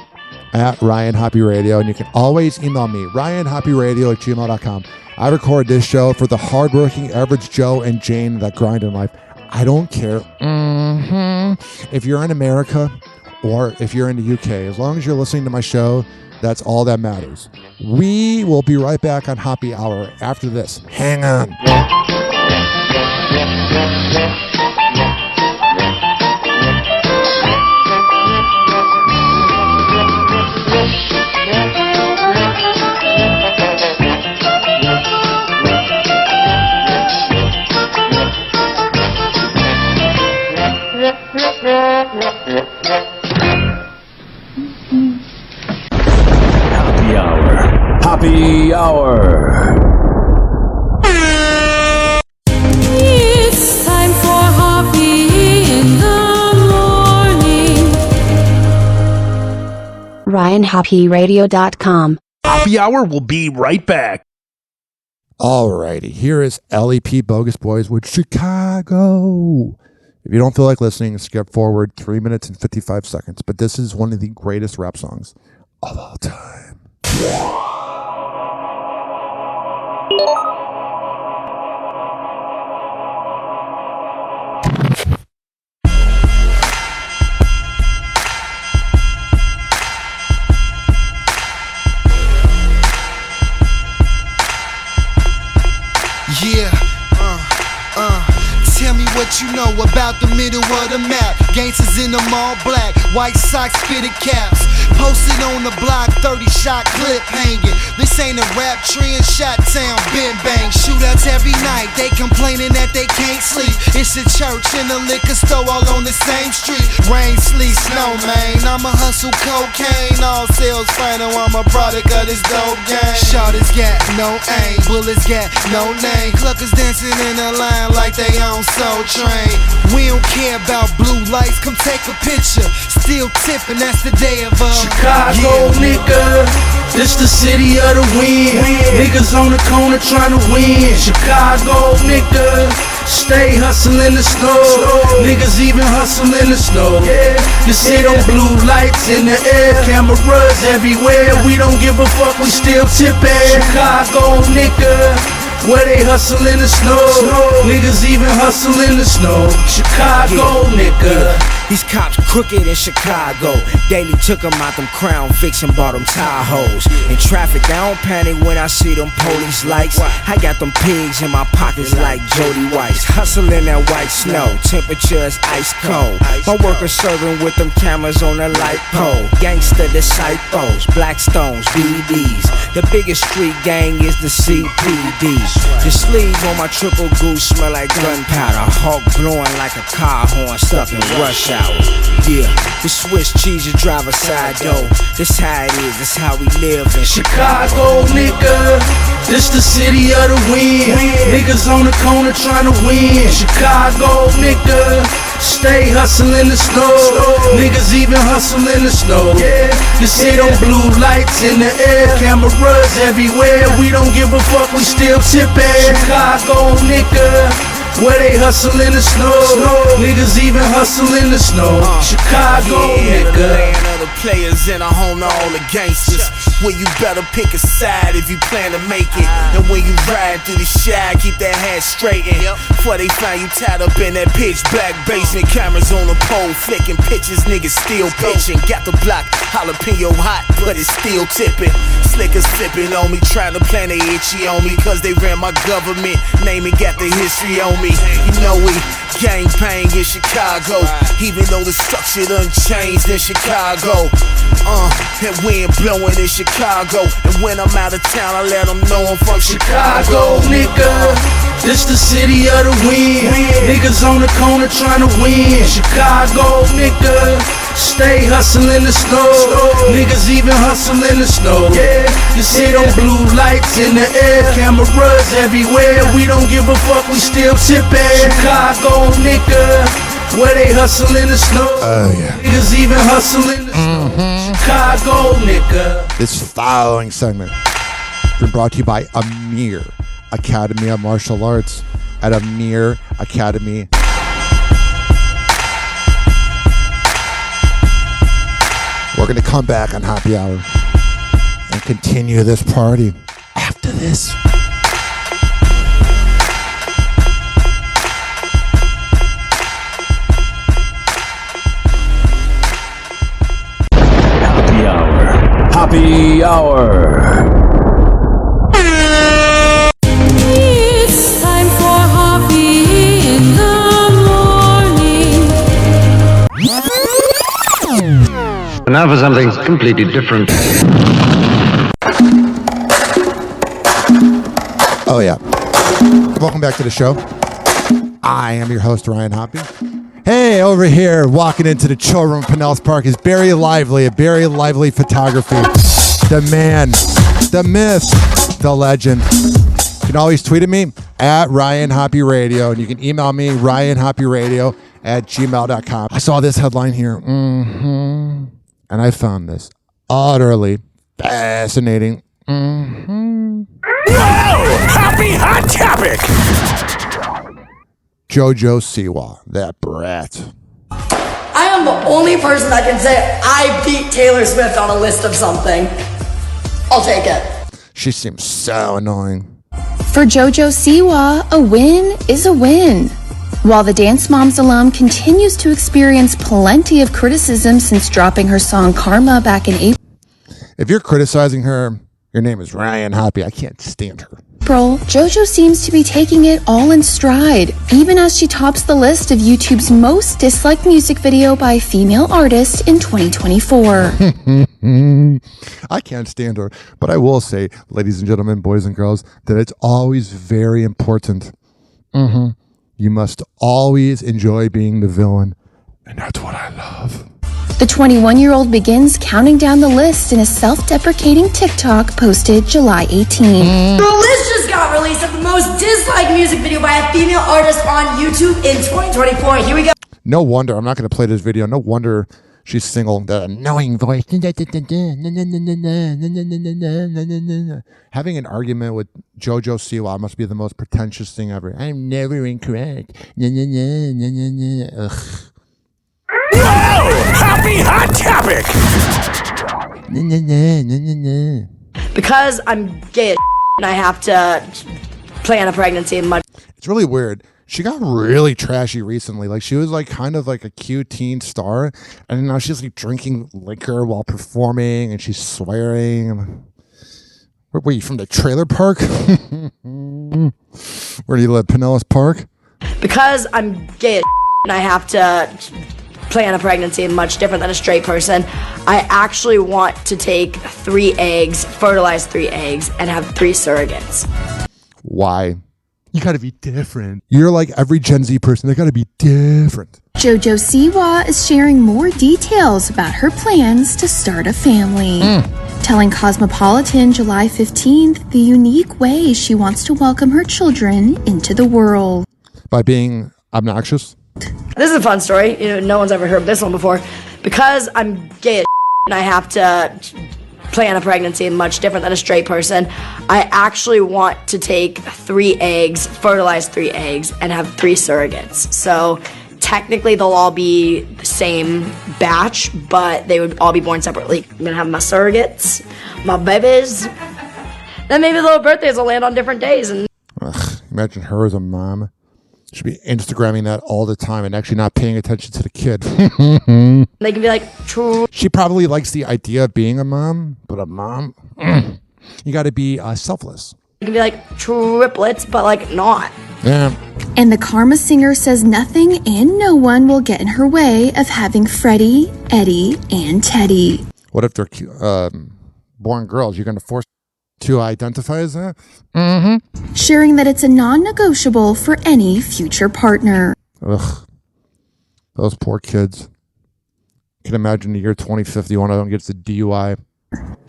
at Ryan Hoppe Radio, and you can always email me, ryanhopperadio@gmail.com. I record this show for the hardworking average Joe and Jane that grind in life. I don't care. If you're in America or if you're in the UK, as long as you're listening to my show, that's all that matters. We will be right back on Hoppe Hour after this. Hang on. Hoppe Hour. Hoppe Hour. It's time for Hoppe in the morning. RyanHoppeRadio.com. Hoppe Hour will be right back. Alrighty, here is LEP Bogus Boys with Chicago. If you don't feel like listening, skip forward 3 minutes and 55 seconds. But this is one of the greatest rap songs of all time. Yeah, tell me what you know about the middle of the map. Gangsters in them all black, white socks, fitted caps. Posted on the block, 30-shot clip hanging. This ain't a rap trend, shot town, been bang. Shootouts every night, they complaining that they can't sleep. It's a church and a liquor store all on the same street. Rain, sleet, snow, man. I'ma hustle cocaine, all sales final. I'm a product of this dope game. Shorters got no aim, bullets got no name. Cluckers dancing in a line like they on Soul Train. We don't care about blue lights, come take a picture. Still tipping, that's the day of Chicago, nigga, this the city of the wind. Niggas on the corner trying to win. Chicago, nigga, stay hustling the snow. Niggas even hustle in the snow. You see them blue lights in the air, cameras everywhere. We don't give a fuck, we still tippin'. Chicago, nigga, where they hustle in the snow. Niggas even hustle in the snow. Chicago, nigga. These cops crooked in Chicago. Daily took them out them Crown Vics and bought them Tahoes. In traffic, I don't panic when I see them police lights. I got them pigs in my pockets like Jody Weiss. Hustling that white snow, temperature is ice cold. My workers serving with them cameras on the light pole. Gangster disciples, Blackstones, BBs. The biggest street gang is the CPDs. The sleeve on my triple goose smell like gunpowder. Hawk blowing like a car horn stuck in rush hour. Yeah, the Swiss cheese you drive a side door. This how it is, this how we live in Chicago, nigga. This the city of the wind. Niggas on the corner trying to win. Chicago, nigga, stay hustling the snow. Niggas even hustle in the snow. You see them blue lights in the air, cameras everywhere. We don't give a fuck, we still tippin'. Chicago, nigga, where they hustle in the snow. Niggas even hustle in the snow. Chicago, nigga. The land of the players and a home to all the gangsters. Where you better pick a side if you plan to make it. And when you ride through the shy, keep that head straightened. Before they find you tied up in that pitch black basement. Cameras on the pole, flicking pictures, niggas still pitching. Got the block, jalapeno hot, but it's still tipping. Slickers flipping on me, trying to plan they itchy on me. Cause they ran my government name and got the history on me. You know we gang bang in Chicago. Even though the structure done changed in Chicago. And wind blowing in Chicago. And when I'm out of town, I let them know I'm from Chicago, nigga. This the city of the wind. Niggas on the corner trying to win. Chicago, nigga, stay hustling the snow. Niggas even hustle in the snow. You see them blue lights in the air, cameras everywhere. We don't give a fuck, we still tippin'. Chicago, nigga, where they hustle in the snow. Niggas even hustle in the snow. Chicago, nigga. This following segment has been brought to you by Amir Academy of Martial Arts at Amir Academy. We're going to come back on Hoppe Hour and continue this party after this. Hoppe Hour. It's time for Hoppe in the morning. Now for something completely different. Oh, yeah. Welcome back to the show. I am your host, Ryan Hoppe. Hey, over here, walking into the chill room, Pinellas Park, is Barry Lively, a Barry Lively photography. The man, the myth, the legend. You can always tweet at me at Ryan Hoppe Radio, and you can email me, ryanhopperadio@gmail.com. I saw this headline here, and I found this utterly fascinating. Whoa! Happy hot topic! JoJo Siwa, that brat. I am the only person that can say I beat Taylor Swift on a list of something. I'll take it. She seems so annoying. For JoJo Siwa, a win is a win. While the Dance Moms alum continues to experience plenty of criticism since dropping her song Karma back in April. If you're criticizing her, your name is Ryan Hoppe. I can't stand her. JoJo seems to be taking it all in stride, even as she tops the list of YouTube's most disliked music video by a female artist in 2024. I can't stand her, but I will say, ladies and gentlemen, boys and girls, that it's always very important. You must always enjoy being the villain, and that's what I love. The 21-year-old begins counting down the list in a self-deprecating TikTok posted July 18. The list just got released of the most disliked music video by a female artist on YouTube in 2024. Here we go. No wonder, I'm not going to play this video. No wonder She's single. The annoying voice. Having an argument with JoJo Siwa must be the most pretentious thing ever. I'm never incorrect. Ugh. Whoa! Happy Hot Topic! Because I'm gay as and I have to plan a pregnancy much. It's really weird. She got really trashy recently. Like she was like kind of like a cute teen star, and now she's like drinking liquor while performing, and she's swearing. Where were you from? The trailer park? Where do you live? Pinellas Park? Because I'm gay as and I have to plan a pregnancy much different than a straight person. I actually want to take 3 eggs, fertilize 3 eggs, and have 3 surrogates. Why? You gotta be different. You're like every Gen Z person. They gotta be different. JoJo Siwa is sharing more details about her plans to start a family. Telling Cosmopolitan July 15th the unique way she wants to welcome her children into the world. By being obnoxious? This is a fun story. No one's ever heard this one before. Because I'm gay as and I have to plan a pregnancy much different than a straight person, I actually want to take 3 eggs, fertilize 3 eggs, and have 3 surrogates. So technically they'll all be the same batch, but they would all be born separately. I'm gonna have my surrogates, my babies, then maybe little birthdays will land on different days. And imagine her as a mom. She'd be Instagramming that all the time and actually not paying attention to the kid. they can be like, true. She probably likes the idea of being a mom, but a mom, you got to be selfless. They can be like triplets, but like not. Yeah. And the Karma singer says nothing and no one will get in her way of having Freddie, Eddie, and Teddy. What if they're born girls? You're going to force to identify as that? Sharing that it's a non-negotiable for any future partner. Ugh. Those poor kids. I can imagine the year 2050, one of them gets a DUI.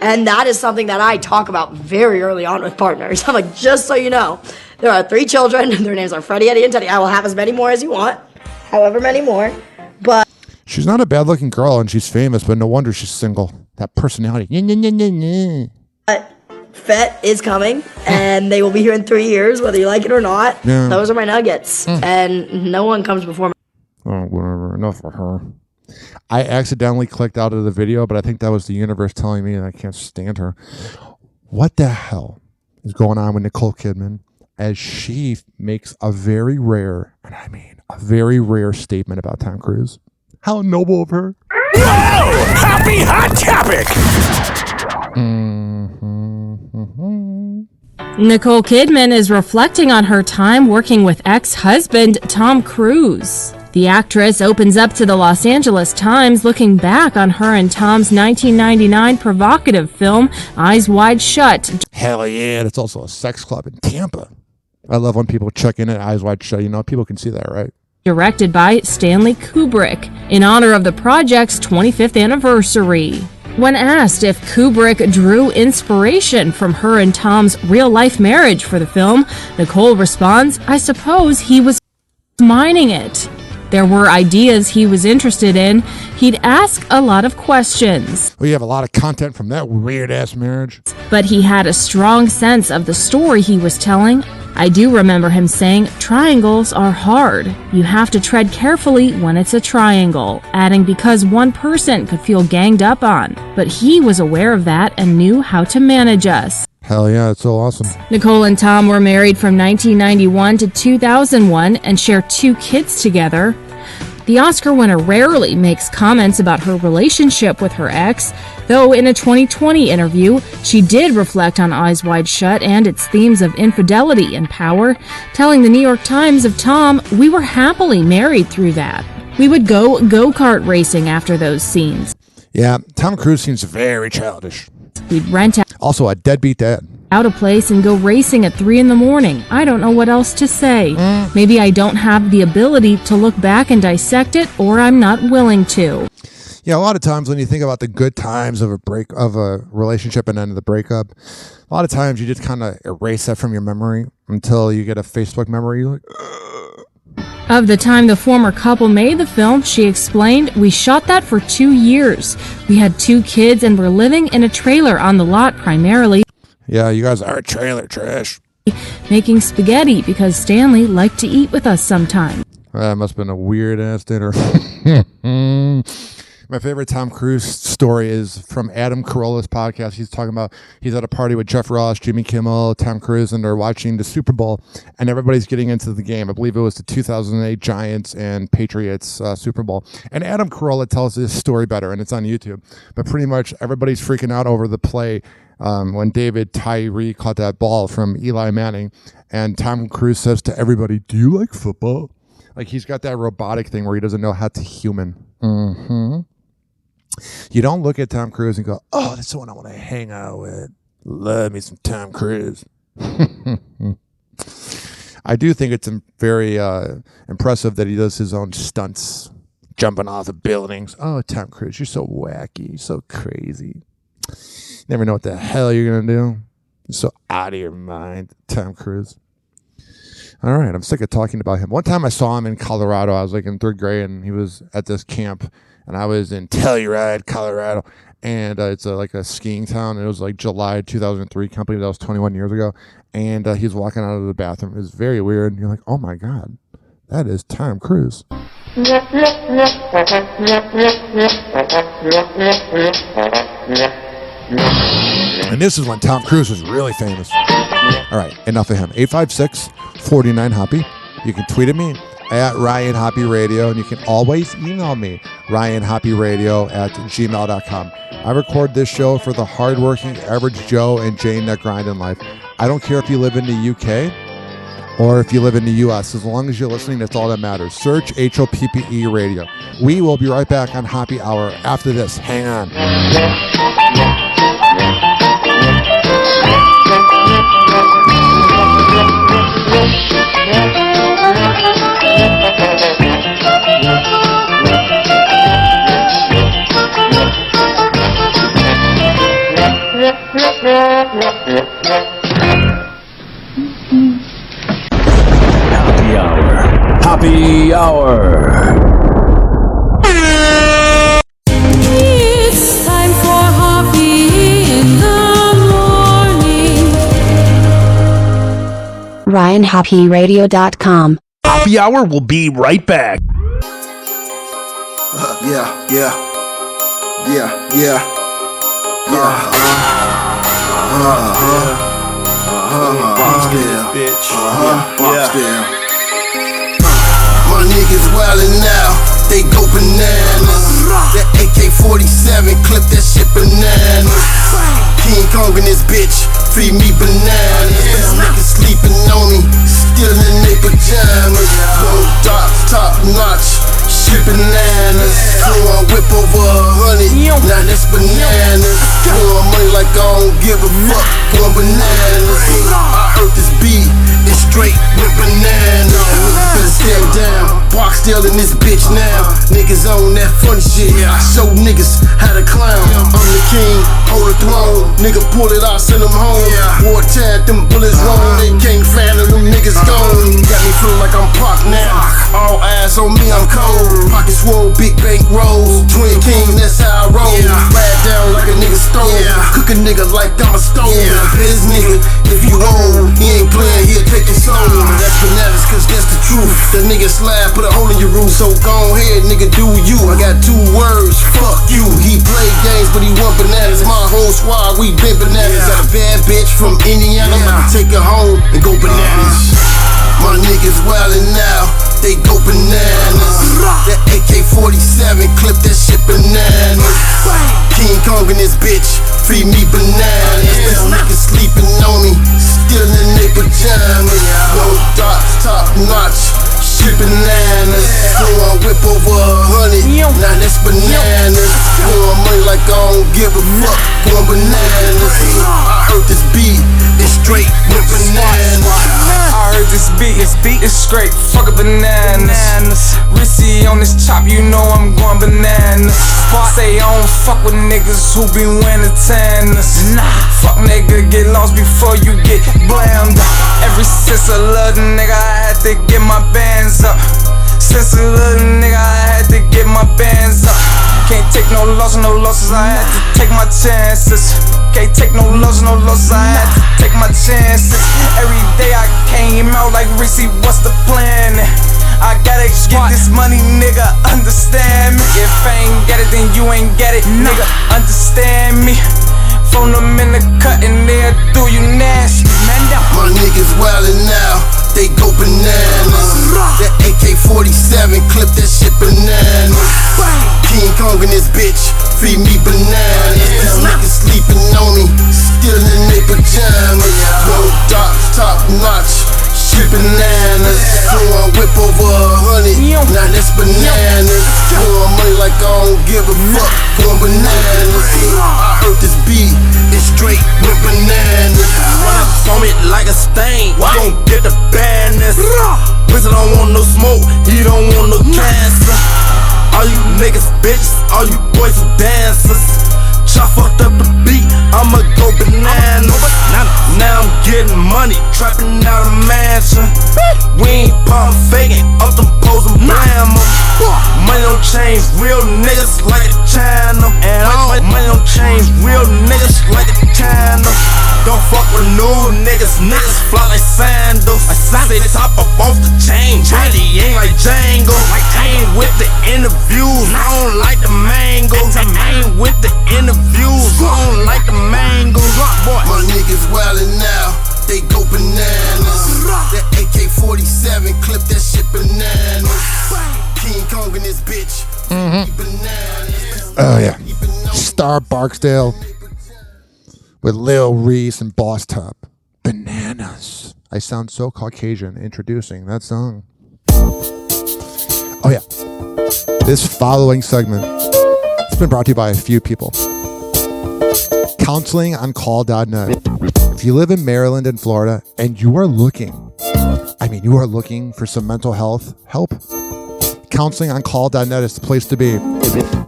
And that is something that I talk about very early on with partners. I'm like, just so you know, there are 3 children. Their names are Freddie, Eddie, and Teddy. I will have as many more as you want. However many more. But she's not a bad-looking girl, and she's famous, but no wonder she's single. That personality. Fett is coming, and they will be here in 3 years, whether you like it or not. Yeah. Those are my nuggets, and no one comes before me. Oh, whatever. Enough for her. I accidentally clicked out of the video, but I think that was the universe telling me that I can't stand her. What the hell is going on with Nicole Kidman as she makes a very rare, and I mean a very rare statement about Tom Cruise? How noble of her. Whoa! Happy Hot Topic! Nicole Kidman is reflecting on her time working with ex-husband Tom Cruise. The actress opens up to the Los Angeles Times looking back on her and Tom's 1999 provocative film, Eyes Wide Shut. Hell yeah, it's also a sex club in Tampa. I love when people check in at Eyes Wide Shut. You know, people can see that, right? Directed by Stanley Kubrick, in honor of the project's 25th anniversary. When asked if Kubrick drew inspiration from her and Tom's real-life marriage for the film, Nicole responds, I suppose he was mining it. There were ideas he was interested in. He'd ask a lot of questions. Well, you have a lot of content from that weird-ass marriage. But he had a strong sense of the story he was telling. I do remember him saying, triangles are hard. You have to tread carefully when it's a triangle, adding because one person could feel ganged up on. But he was aware of that and knew how to manage us. Hell yeah, it's so awesome. Nicole and Tom were married from 1991 to 2001 and share 2 kids together. The Oscar winner rarely makes comments about her relationship with her ex, though in a 2020 interview, she did reflect on Eyes Wide Shut and its themes of infidelity and power, telling the New York Times of Tom, we were happily married through that. We would go go-kart racing after those scenes. Yeah, Tom Cruise seems very childish. We'd rent out also a deadbeat dad. Out of place and go racing at 3 a.m. I don't know what else to say. Maybe I don't have the ability to look back and dissect it, or I'm not willing to. Yeah, a lot of times when you think about the good times of a relationship and then the breakup, a lot of times you just kind of erase that from your memory until you get a Facebook memory. You're like, Of the time the former couple made the film, she explained, "We shot that for 2 years. We had 2 kids and were living in a trailer on the lot primarily. Yeah, you guys are trailer trash. Making spaghetti because Stanley liked to eat with us sometimes." That must have been a weird-ass dinner. My favorite Tom Cruise story is from Adam Carolla's podcast. He's talking about he's at a party with Jeff Ross, Jimmy Kimmel, Tom Cruise, and they're watching the Super Bowl, and everybody's getting into the game. I believe it was the 2008 Giants and Patriots Super Bowl. And Adam Carolla tells this story better, and it's on YouTube. But pretty much everybody's freaking out over the play when David Tyree caught that ball from Eli Manning, and Tom Cruise says to everybody, "Do you like football?" Like, he's got that robotic thing where he doesn't know how to human. Mm-hmm. You don't look at Tom Cruise and go, "Oh, that's the one I want to hang out with. Love me some Tom Cruise." I do think it's very impressive that he does his own stunts, jumping off of buildings. Oh, Tom Cruise, you're so wacky, you're so crazy. Never know what the hell you're going to do. You're so out of your mind, Tom Cruise. All right, I'm sick of talking about him. One time I saw him in Colorado. I was like in 3rd grade, and he was at this camp, and I was in Telluride, Colorado, and it's like a skiing town, and it was like July 2003, company that was 21 years ago, and he was walking out of the bathroom. It was very weird, and you're like, oh my God, that is Tom Cruise. And this is when Tom Cruise was really famous. All right, enough of him. 856-49-HOPPY. You can tweet at me at Ryan Hoppe Radio, and you can always email me, ryanhopperadio@gmail.com. I record this show for the hardworking average Joe and Jane that grind in life. I don't care if you live in the UK or if you live in the US. As long as you're listening, that's all that matters. Search HOPPE Radio. We will be right back on Hoppe Hour after this. Hang on. Hoppe Hour. Hoppe Hour. It's time for Hoppe in the morning. RyanHoppeRadio.com. Hoppe Hour will be right back. My niggas wildin' now, they go bananas. That AK-47 clip that shit bananas. King Kong in this bitch, feed me bananas. These niggas sleeping on me, still in their pajamas. Gold dot, top notch, shit bananas. So I whip over 100, now that's bananas. Blowin' money like I don't give a fuck, blowin' bananas. I heard this beat, it's straight with bananas. Better stand down, box still in this bitch now. Niggas on that funny shit, I show niggas how to clown. I'm the king, hold the throne. Nigga pull it out, send them home. Wartime, them bullets wrong. They can't fan of them niggas gone. Got me feeling like I'm Pac now. All eyes on me, I'm cold. Pocket swole, big bank rolls. Twin king, that's how I roll. Ride down like a nigga stone. Cook a nigga like I'm a stone. This nigga, if you own, he ain't playing, he'll take your soul. That's bananas, cause that's the truth. The nigga slide, put a hole in your roof. So go ahead, nigga, do you. I got 2 words, fuck you. He played games, but he want bananas. My whole squad, we been bananas. Got a bad bitch from Indiana, take her home and go bananas. My niggas wildin' now, they go bananas. That AK-47 clip that shit bananas. King Kong in this bitch, feed me bananas. These niggas sleeping on me, still in their pajamas. Gold dot, top notch, shit bananas. So I whip over 100, now that's bananas. Blowin' money like I don't give a fuck, blowin' bananas. I heard this beat, it's straight with bananas. I heard this beat is straight, fuck a bananas. Rissy on this chop, you know I'm going bananas. Say I don't fuck with niggas who be wearing tennis. Fuck nigga, get lost before you get blammed. Ever since I love the nigga, I had to get my bands up. Since a little nigga, I had to get my bands up. Can't take no losses, I had to take my chances. Can't take no losses, I had to take my chances. Every day I came out like Reese, what's the plan? I gotta get this money, nigga, understand me. If I ain't get it, then you ain't get it, nigga, understand me. Phone them in the cut and they'll do you nasty. My niggas wildin' now, they go bananas. That AK-47 clip that shit bananas. King Kong in this bitch, feed me bananas. These niggas sleeping on me, still in their pajamas. No dark, top notch, shit bananas. Throwing whip over 100, now that's bananas. Throwing money like I don't give a fuck, going bananas. I heard this beat, it's straight with bananas. Run up on it like a stain, you gon' get the badness. Wizard don't want no smoke, he don't want no cancer. All you niggas bitches, all you boys are dancers. Chop fucked up the beat, I'ma go bananas. Now I'm getting money, trapping out a mansion. We ain't pump faking, up them posing blammer. Money don't change real niggas like a channel. And money don't change real niggas like a channel. Don't fuck with new niggas, niggas fly like sandals. I say top up off the chain, Brady ain't like Django. I ain't with the interviews, I don't like the mangoes. I ain't with the interviews, I don't like the mangoes. My niggas wildin' now, they go bananas. That AK-47 clip that shit bananas. King Kong in this bitch, bananas. Oh yeah, Star Barksdale with Lil Reese and Boss Top. Bananas. I sound so Caucasian introducing that song. Oh yeah. This following segment has been brought to you by a few people. CounselingOnCall.net. If you live in Maryland and Florida and you are looking for some mental health help, CounselingOnCall.net is the place to be.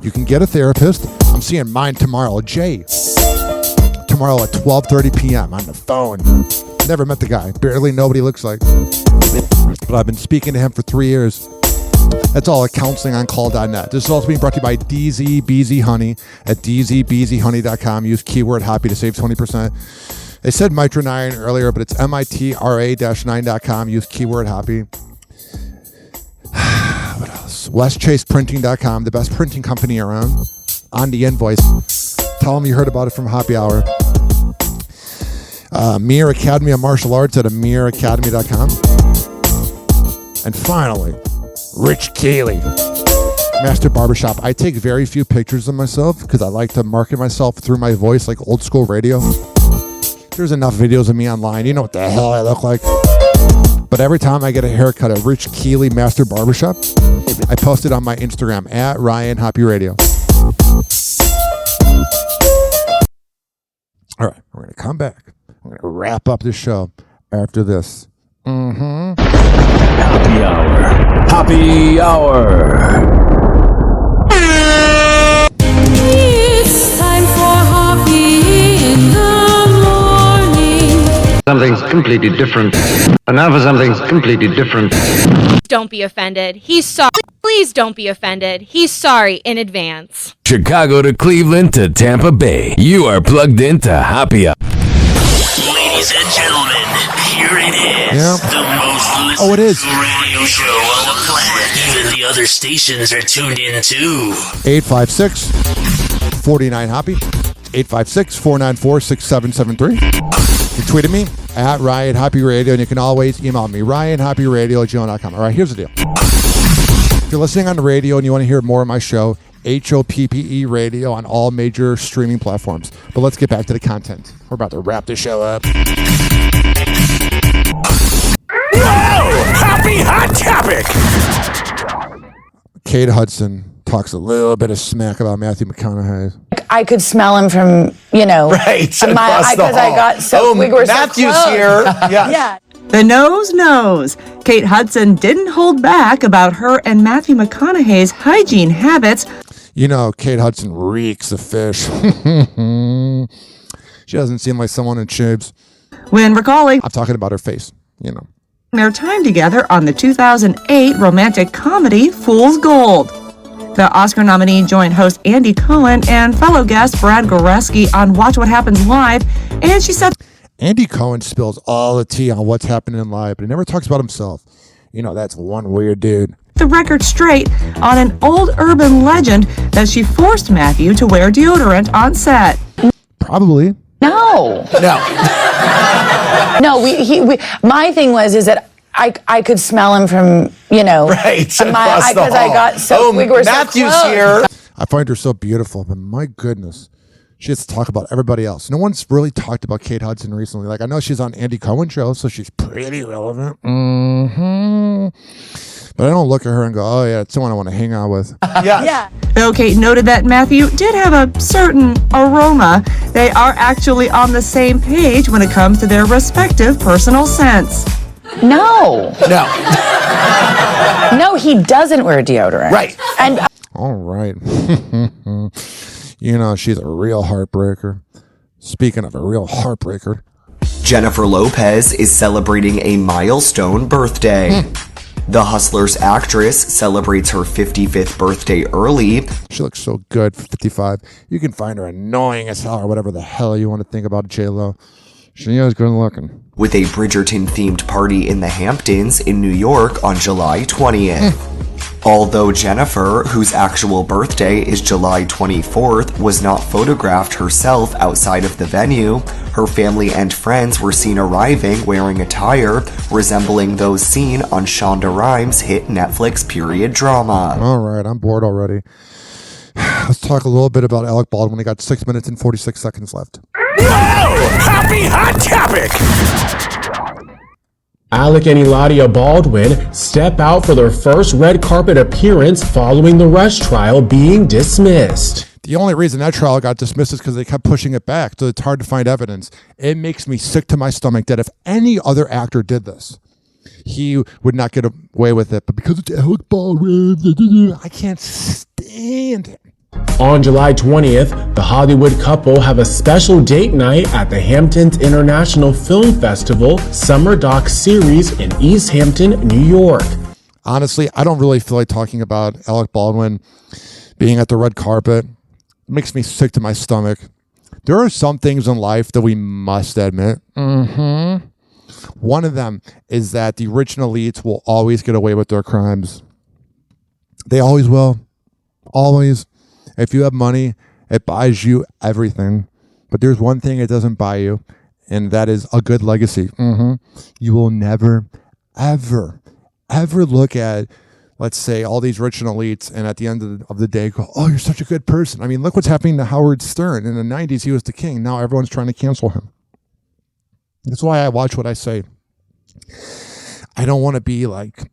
You can get a therapist. I'm seeing mine tomorrow, Jay. Tomorrow at 12:30 p.m. on the phone. Never met the guy. Barely know what he looks like. But I've been speaking to him for 3 years. That's all at CounselingOnCall.net. This is also being brought to you by DZBZ Honey at DZBZHoney.com. Use keyword happy to save 20%. They said Mitra9 earlier, but it's MITRA-9.com. Use keyword happy. What else? WestChasePrinting.com, the best printing company around. On the invoice. Tell them you heard about it from Hoppe Hour. Mir Academy of Martial Arts at AmirAcademy.com. And finally, Rich Keeley, Master Barbershop. I take very few pictures of myself because I like to market myself through my voice like old school radio. There's enough videos of me online. You know what the hell I look like. But every time I get a haircut at Rich Keeley Master Barbershop, I post it on my Instagram at Ryan Hoppe Radio. All right, we're going to come back. I'm going to wrap up this show after this. Happy Hour. Happy Hour. It's time for Hoppe in the morning. Something's completely different. And now for something completely different. Don't be offended. He's sorry. Please don't be offended. He's sorry in advance. Chicago to Cleveland to Tampa Bay. You are plugged into Happy Hour. Ladies and gentlemen, here it is. Yeah. The most listened it is. radio show on the planet. Even the other stations are tuned in too. 856-49-HOPPY. 856-494-6773. You tweeted me at Ryan Hoppe Radio, and you can always email me, RyanHoppeRadio@gmail.com. All right, here's the deal. If you're listening on the radio and you want to hear more of my show, HOPPE Radio on all major streaming platforms. But let's get back to the content. We're about to wrap the show up. Whoa! Happy Hot Topic! Kate Hudson talks a little bit of smack about Matthew McConaughey. I could smell him from, right across the hall. We were Matthew's so close. here. Yeah. The nose knows. Kate Hudson didn't hold back about her and Matthew McConaughey's hygiene habits. Kate Hudson reeks of fish. She doesn't seem like someone in tubes. When recalling, I'm talking about her face, their time together on the 2008 romantic comedy Fool's Gold. The Oscar nominee joined host Andy Cohen and fellow guest Brad Goreski on Watch What Happens Live, and she said, Andy Cohen spills all the tea on what's happening in live, but he never talks about himself. You know, that's one weird dude. The record straight on an old urban legend that she forced Matthew to wear deodorant on set. Probably. No. No, my thing is that I could smell him from, right, because I got so, we were Matthew's so close. here. I find her so beautiful, but my goodness, she has to talk about everybody else. No one's really talked about Kate Hudson recently. Like, I know she's on Andy Cohen show, so she's pretty relevant. But I don't look at her and go, oh yeah, it's someone I want to hang out with. Yeah. Though Kate noted that Matthew did have a certain aroma, they are actually on the same page when it comes to their respective personal scents. No, he doesn't wear deodorant. Right. And All right. You know, she's a real heartbreaker. Speaking of a real heartbreaker, Jennifer Lopez is celebrating a milestone birthday. The Hustlers actress celebrates her 55th birthday early. She looks so good for 55. You can find her annoying as hell or whatever the hell you want to think about J-Lo. She is good looking. With a Bridgerton-themed party in the Hamptons in New York on July 20th. Although Jennifer, whose actual birthday is July 24th, was not photographed herself outside of the venue, her family and friends were seen arriving wearing attire resembling those seen on Shonda Rhimes' hit Netflix period drama. All right, I'm bored already. Let's talk a little bit about Alec Baldwin. We got 6 minutes and 46 seconds left. Whoa! Happy hot topic! Alec and Eladia Baldwin step out for their first red carpet appearance following the Rush trial being dismissed. The only reason that trial got dismissed is because they kept pushing it back, so it's hard to find evidence. It makes me sick to my stomach that if any other actor did this, he would not get away with it. But because it's Alec Baldwin, I can't stand it. On July 20th, the Hollywood couple have a special date night at the Hamptons International Film Festival Summer Doc Series in East Hampton, New York. Honestly, I don't really feel like talking about Alec Baldwin being at the red carpet. It makes me sick to my stomach. There are some things in life that we must admit. One of them is that the rich and elites will always get away with their crimes. They always will. Always. If you have money, it buys you everything. But there's one thing it doesn't buy you, and that is a good legacy. You will never, ever, ever look at, let's say, all these rich and elites, and at the end of the day go, oh, you're such a good person. I mean, look what's happening to Howard Stern. In the 90s, he was the king. Now everyone's trying to cancel him. That's why I watch what I say. I don't want to be like,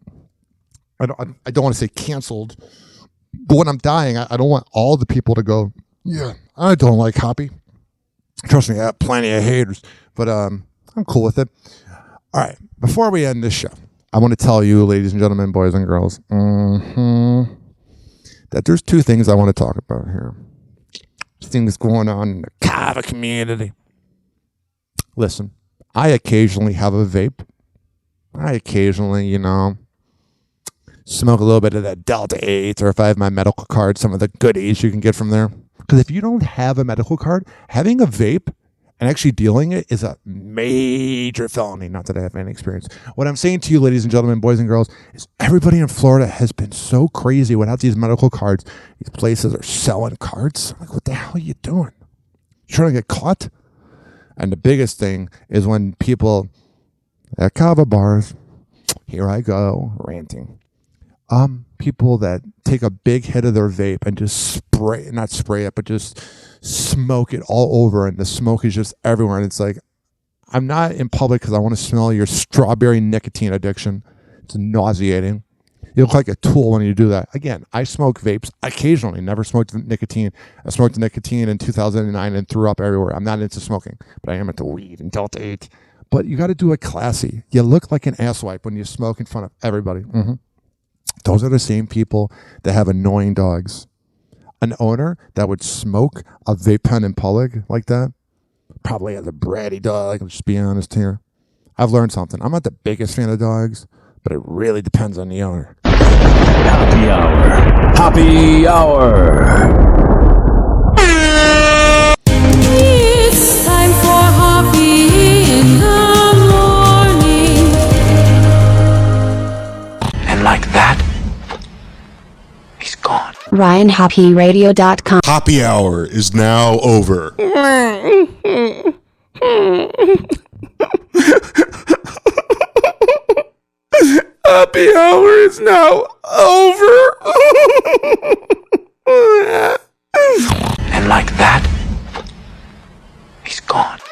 I don't want to say canceled. But when I'm dying, I don't want all the people to go, yeah, I don't like Hoppe. Trust me, I have plenty of haters, but I'm cool with it. All right, before we end this show, I want to tell you, ladies and gentlemen, boys and girls, that there's two things I want to talk about here. Things going on in the Kava community. Listen, I occasionally have a vape. I occasionally, smoke a little bit of that Delta 8, or if I have my medical card, some of the goodies you can get from there. Because if you don't have a medical card, having a vape and actually dealing it is a major felony. Not that I have any experience. What I'm saying to you, ladies and gentlemen, boys and girls, is everybody in Florida has been so crazy without these medical cards. These places are selling cards. Like, what the hell are you doing? You trying to get caught? And the biggest thing is when people at kava bars, here I go, ranting. People that take a big hit of their vape and just not spray it, but just smoke it all over, and the smoke is just everywhere. And it's like, I'm not in public because I want to smell your strawberry nicotine addiction. It's nauseating. You look like a tool when you do that. Again, I smoke vapes occasionally, never smoked nicotine. I smoked nicotine in 2009 and threw up everywhere. I'm not into smoking, but I am into weed and Delta 8. But you got to do it classy. You look like an asswipe when you smoke in front of everybody. Those are the same people that have annoying dogs. An owner that would smoke a vape pen in public like that probably has a bratty dog. Let's just be honest here. I've learned something. I'm not the biggest fan of dogs, but it really depends on the owner. Happy Hour. Happy Hour. It's time for Hoppe in the morning. And like that, he's gone. RyanHoppeRadio.com. Hoppe Hour is now over. Happy Hour is now over. And like that,